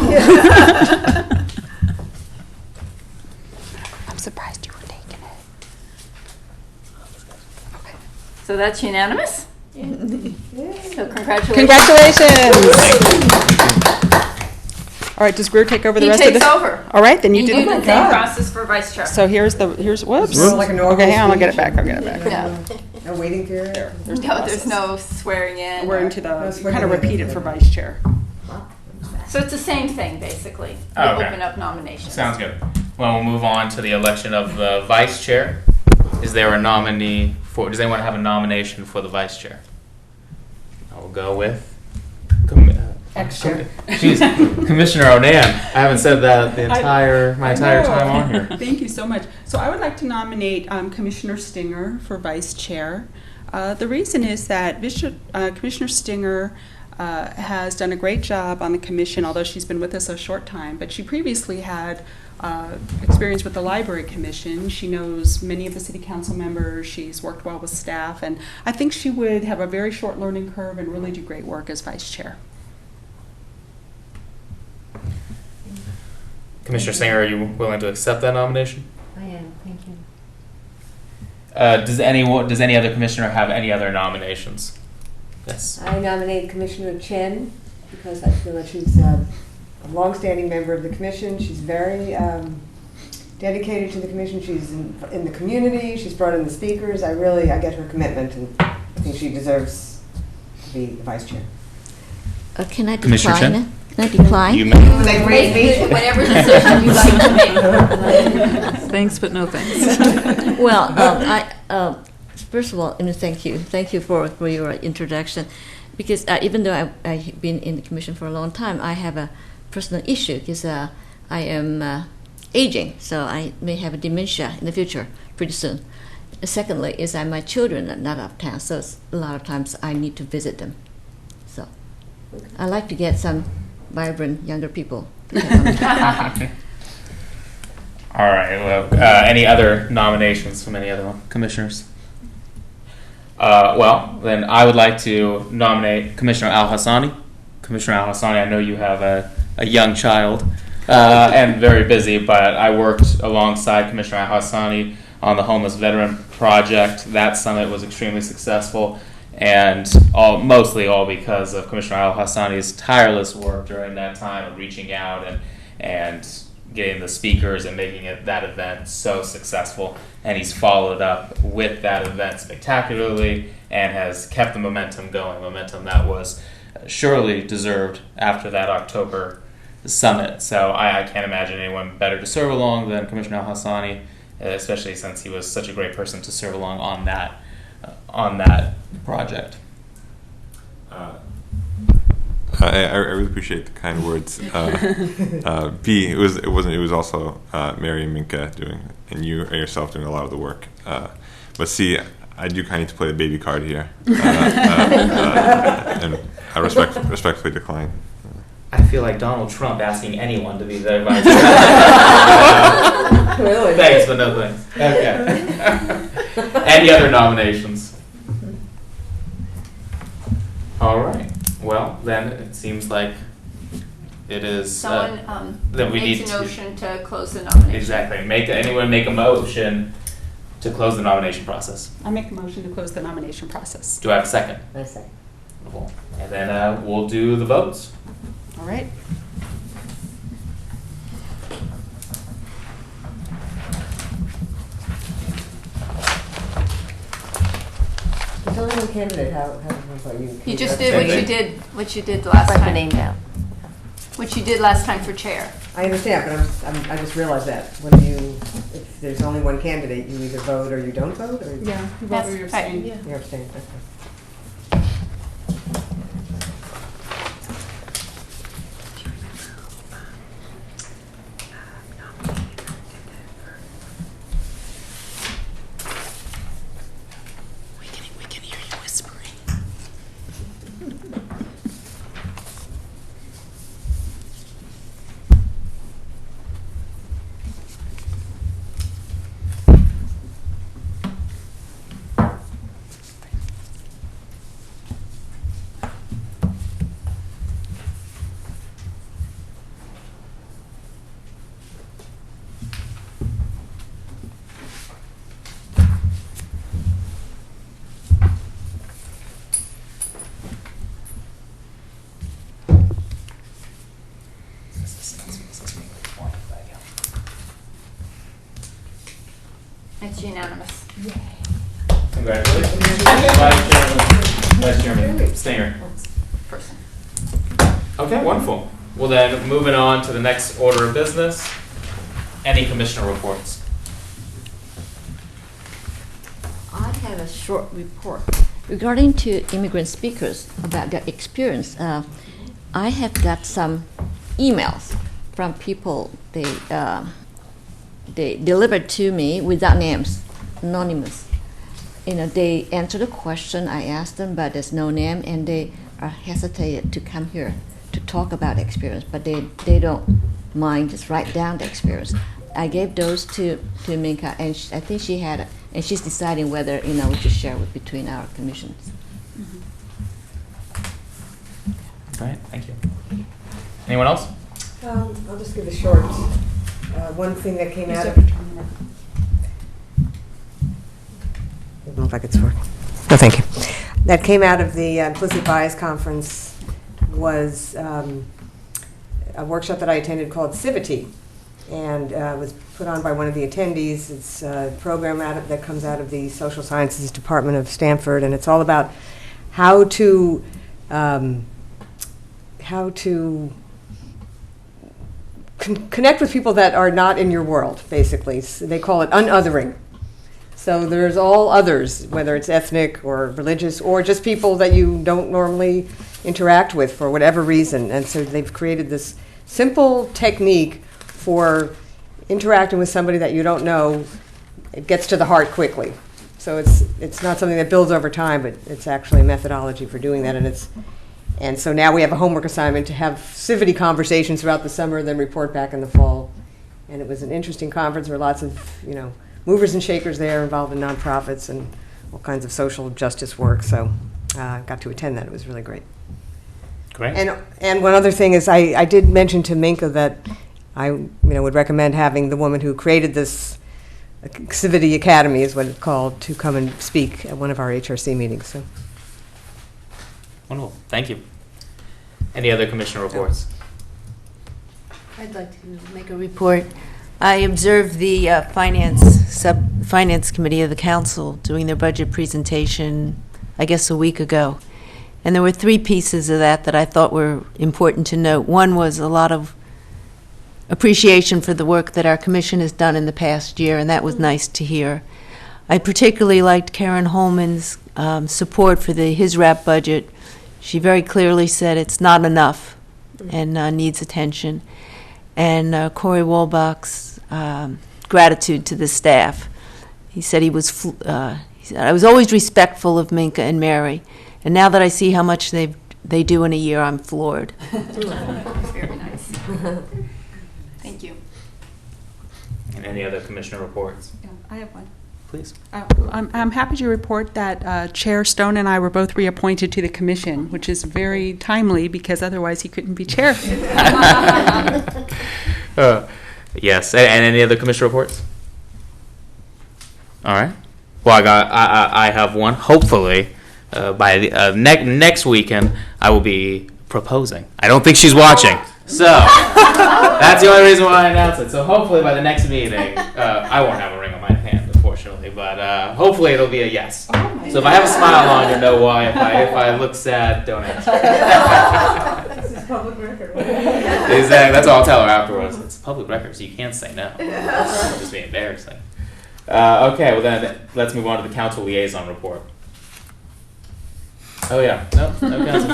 I'm surprised you were taking it. Okay. So that's unanimous? So congratulations. Congratulations! All right, does Greer take over the He rest of takes the? over. All right, then you You do do the. the same process for vice chair. So whoops. Roll like a normal Okay, hang on, I'll get it speech. back, I'll get it back. No, No waiting period? there's no swearing in. We're or- into the, swear kind of in. repeat it for vice chair. So it's the same thing, basically. You Okay. open up nominations. Sounds good. Well, we'll move on to the election of the vice chair. Is there a nominee for? Does anyone have a nomination for the vice chair? I will go with. Ex-chair. Jeez, Commissioner Onan. I haven't said that my entire time on here. Thank you so much. So I would like to nominate Commissioner Stinger for vice chair. The reason is that Commissioner Stinger has done a great job on the commission, although she's been with us a short time, but she previously had experience with the Library Commission. She knows many of the city council members. She's worked well with staff, and I think she would have a very short learning curve and really do great work as vice chair. Commissioner Singer, are you willing to accept that nomination? I am, thank you. Does any other commissioner have any other nominations? Yes. I nominate Commissioner Chen because I feel that she's a longstanding member of the commission. She's very dedicated to the commission. She's in the community. She's brought in the speakers. I get her commitment, and I think she deserves to be the vice chair. Can I Commissioner decline? Chen? Can I decline? You may. Make whatever decision you like to make. Thanks, but no thanks. Well, first of all, let me thank you. Thank you for your introduction. Because even though I've been in the commission for a long time, I have a personal issue because I am aging, so I may have a dementia in the future pretty soon. Secondly, is that my children are not out of town, so a lot of times I need to visit them. So I like to get some vibrant younger people. All right. Well, any other nominations from any other commissioners? Well, then I would like to nominate Commissioner Al-Hassani. Commissioner Al-Hassani, I know you have a young child and very busy, but I worked alongside Commissioner Al-Hassani on the Homeless Veteran Project. That summit was extremely successful, and mostly all because of Commissioner Al-Hassani's tireless work during that time of reaching out and getting the speakers and making that event so successful. And he's followed up with that event spectacularly and has kept the momentum going, momentum that was surely deserved after that October summit. So I can't imagine anyone better to serve along than Commissioner Al-Hassani, especially since he was such a great person to serve along on that project. I really appreciate the kind words. B, it was also Mary and Minka doing, and you and yourself doing a lot of the work. But C, I do kind of need to play the baby card here, and I respectfully decline. I feel like Donald Trump asking anyone to be their vice president. Really? Thanks, but no thanks. Okay. Any other nominations? All right. Well, then it seems like it is. Someone that we makes need a to motion to close the nomination. Exactly. Anyone make a motion to close the nomination process? I make a motion to close the nomination process. Do I have a second? I second. Wonderful. And then we'll do the votes. All right. There's only one candidate. How about you? You just did what you did last Write the time. name down. What you did last time for chair. I understand, but I just realized that if there's only one candidate, you either vote or you don't vote, or Yeah, you vote or you're That's right. abstaining. Yeah. you're abstaining. Okay. We can hear you whispering. It's unanimous. Congratulations. Vice Chairman Stinger. Person. Okay, wonderful. Well then, moving on to the next order of business. Any commissioner reports? I have a short report regarding to immigrant speakers about their experience. I have got some emails from people they delivered to me without names, anonymous. They answer the question I asked them, but there's no name, and they are hesitated to come here to talk about the experience, but they don't mind just write down the experience. I gave those to Minka, and I think she had it, and she's deciding whether we should share it between our commissions. All right, thank you. Anyone else? I'll just give a short one thing that came out of. I don't know if I could swear. No, thank you. That came out of the Implicit Bias Conference was a workshop that I attended called Civity, and was put on by one of the attendees. It's a program that comes out of the Social Sciences Department of Stanford, and it's all about how to connect with people that are not in your world, basically. So they call it unothering. So there's all others, whether it's ethnic or religious or just people that you don't normally interact with for whatever reason. And so they've created this simple technique for interacting with somebody that you don't know. It gets to the heart quickly. So it's not something that builds over time, but it's actually a methodology for doing that. And so now we have a homework assignment to have Civity conversations throughout the summer, then report back in the fall. And it was an interesting conference. There were lots of, movers and shakers there involved in nonprofits and all kinds of social justice work. So I got to attend that. It was really great. Great. And one other thing is I did mention to Minka that I would recommend having the woman who created this Civility Academy is what it's called, to come and speak at one of our HRC meetings. So. Wonderful. Thank you. Any other commissioner reports? I'd like to make a report. I observed the finance committee of the council doing their budget presentation, I guess a week ago. And there were 3 pieces of that I thought were important to note. One was a lot of appreciation for the work that our commission has done in the past year, and that was nice to hear. I particularly liked Karen Holman's support for the HISRAP budget. She very clearly said it's not enough and needs attention. And Corey Wolbach's gratitude to the staff. He said he said, I was always respectful of Minka and Mary, and now that I see how much they do in a year, I'm floored. Very nice. Thank you. And any other commissioner reports? Yeah, I have one. Please. I'm happy to report that Chair Stone and I were both reappointed to the commission, which is very timely because otherwise he couldn't be chair. Yes. And any other commissioner reports? All right. Well, I have one. Hopefully, by next weekend, I will be proposing. I don't think she's watching, so that's the only reason why I announced it. So hopefully, by the next meeting, I won't have a ring on my hand, unfortunately, but hopefully it'll be a yes. So if I have a smile on, you'll know why. If I look sad, don't answer. This is public record. Exactly. That's all I'll tell her afterwards. It's public record, so you can't say no. It'll just be embarrassing. Okay, well then, let's move on to the council liaison report. Oh yeah, no council.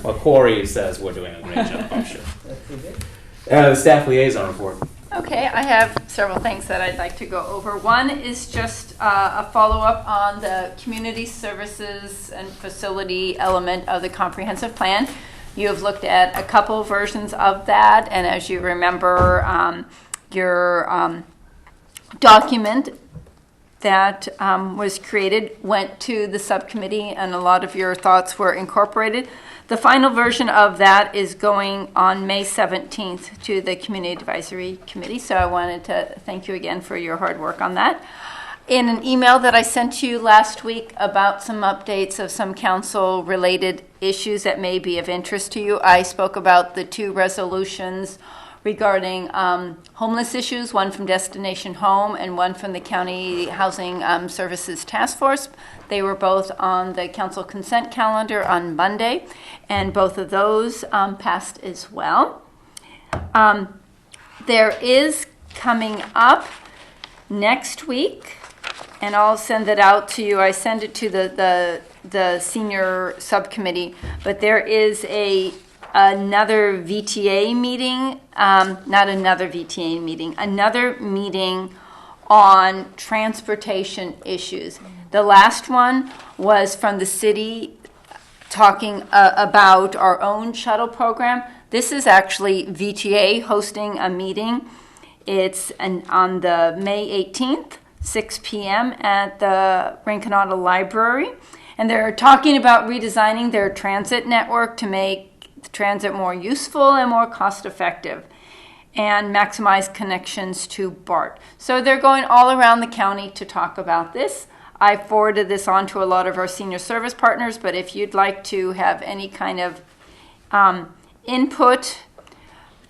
Well, Corey says we're doing a great job, I'm sure. The staff liaison report. Okay, I have several things that I'd like to go over. One is just a follow-up on the community services and facility element of the comprehensive plan. You have looked at a couple versions of that, and as you remember, your document that was created went to the subcommittee, and a lot of your thoughts were incorporated. The final version of that is going on May 17th to the Community Advisory Committee, so I wanted to thank you again for your hard work on that. In an email that I sent you last week about some updates of some council-related issues that may be of interest to you, I spoke about the 2 resolutions regarding homeless issues, one from Destination Home and one from the County Housing Services Task Force. They were both on the council consent calendar on Monday, and both of those passed as well. There is coming up next week, and I'll send it out to you. I send it to the senior subcommittee, but there is another VTA meeting, another meeting on transportation issues. The last one was from the city talking about our own shuttle program. This is actually VTA hosting a meeting. It's on the May 18th, 6 p.m. at the Rinconada Library. And they're talking about redesigning their transit network to make transit more useful and more cost-effective and maximize connections to BART. So they're going all around the county to talk about this. I forwarded this on to a lot of our senior service partners, but if you'd like to have any kind of input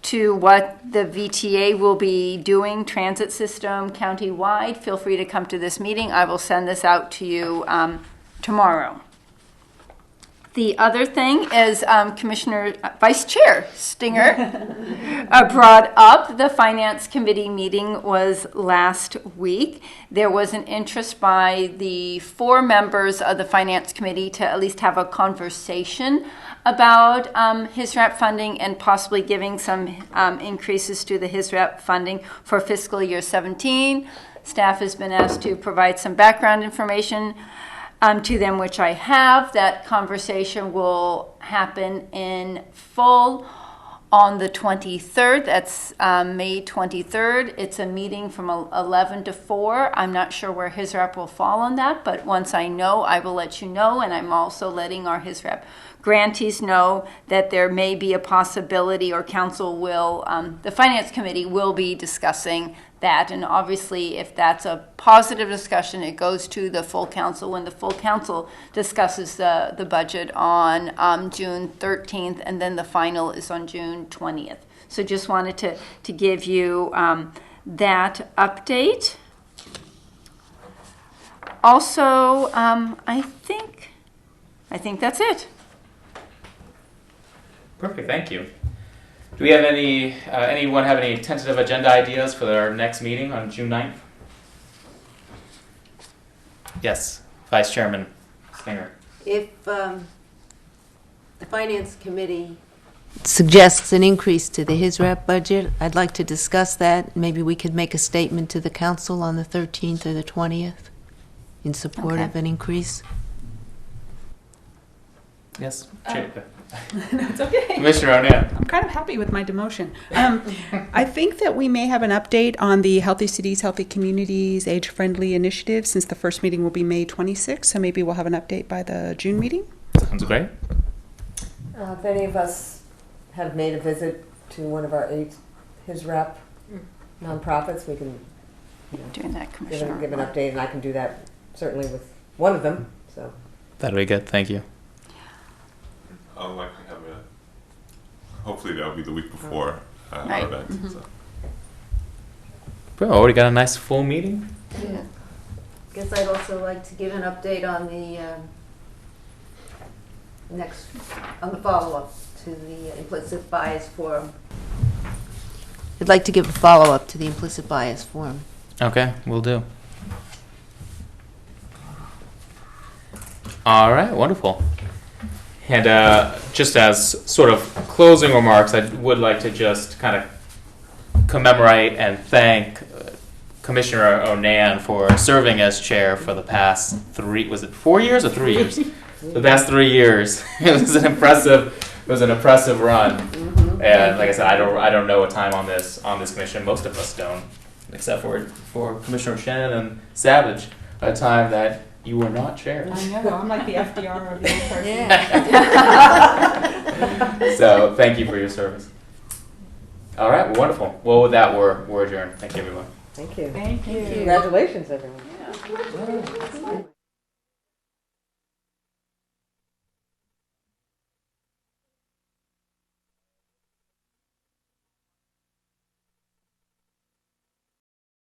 to what the VTA will be doing, transit system county-wide, feel free to come to this meeting. I will send this out to you tomorrow. The other thing is Vice Chair Stinger brought up the Finance Committee meeting was last week. There was an interest by the 4 members of the Finance Committee to at least have a conversation about HISRAP funding and possibly giving some increases to the HISRAP funding for fiscal year 17. Staff has been asked to provide some background information to them, which I have. That conversation will happen in full on the 23rd. That's May 23rd. It's a meeting from 11 to 4. I'm not sure where HISRAP will fall on that, but once I know, I will let you know, and I'm also letting our HISRAP grantees know that there may be a possibility, or council will, the Finance Committee will be discussing that. And obviously, if that's a positive discussion, it goes to the full council when the full council discusses the budget on June 13th, and then the final is on June 20th. So just wanted to give you that update. Also, I think that's it. Perfect, thank you. Do we have anyone have any tentative agenda ideas for our next meeting on June 9th? Yes, Vice Chairman Singer. If the Finance Committee Suggests an increase to the HISRAP budget, I'd like to discuss that. Maybe we could make a statement to the council on the 13th or the 20th in support Okay. of an increase. Yes, No, it's okay. Commissioner O'Neill. I'm kind of happy with my demotion. I think that we may have an update on the Healthy Cities, Healthy Communities, Age-Friendly Initiative, since the first meeting will be May 26th, so maybe we'll have an update by the June meeting. Sounds great. If any of us have made a visit to one of our 8 HISRAP nonprofits, we can Doing that, Commissioner. give an update, and I can do that certainly with one of them. So That'll be good, thank you. I'll likely have hopefully that'll be the week before Right. our event. So. Bro, already got a nice full meeting. Yeah. Guess I'd also like to give an update on the the follow-up to the implicit bias forum. I'd like to give a follow-up to the implicit bias forum. Okay, we'll do. All right, wonderful. And just as sort of closing remarks, I would like to just kind of commemorate and thank Commissioner Onan for serving as chair for the past 4 years or 3 years? The past 3 years. It was an impressive run. And like I said, I don't know a time on this commission. Most of us don't, except for Commissioner Shannon and Savage, a time that you were not chair. I know, I'm like the FDR of the old person. Yeah. So thank you for your service. All right, well, wonderful. Well, with that, we're adjourned. Thank you, everyone. thank you. Thank you. Congratulations, everyone.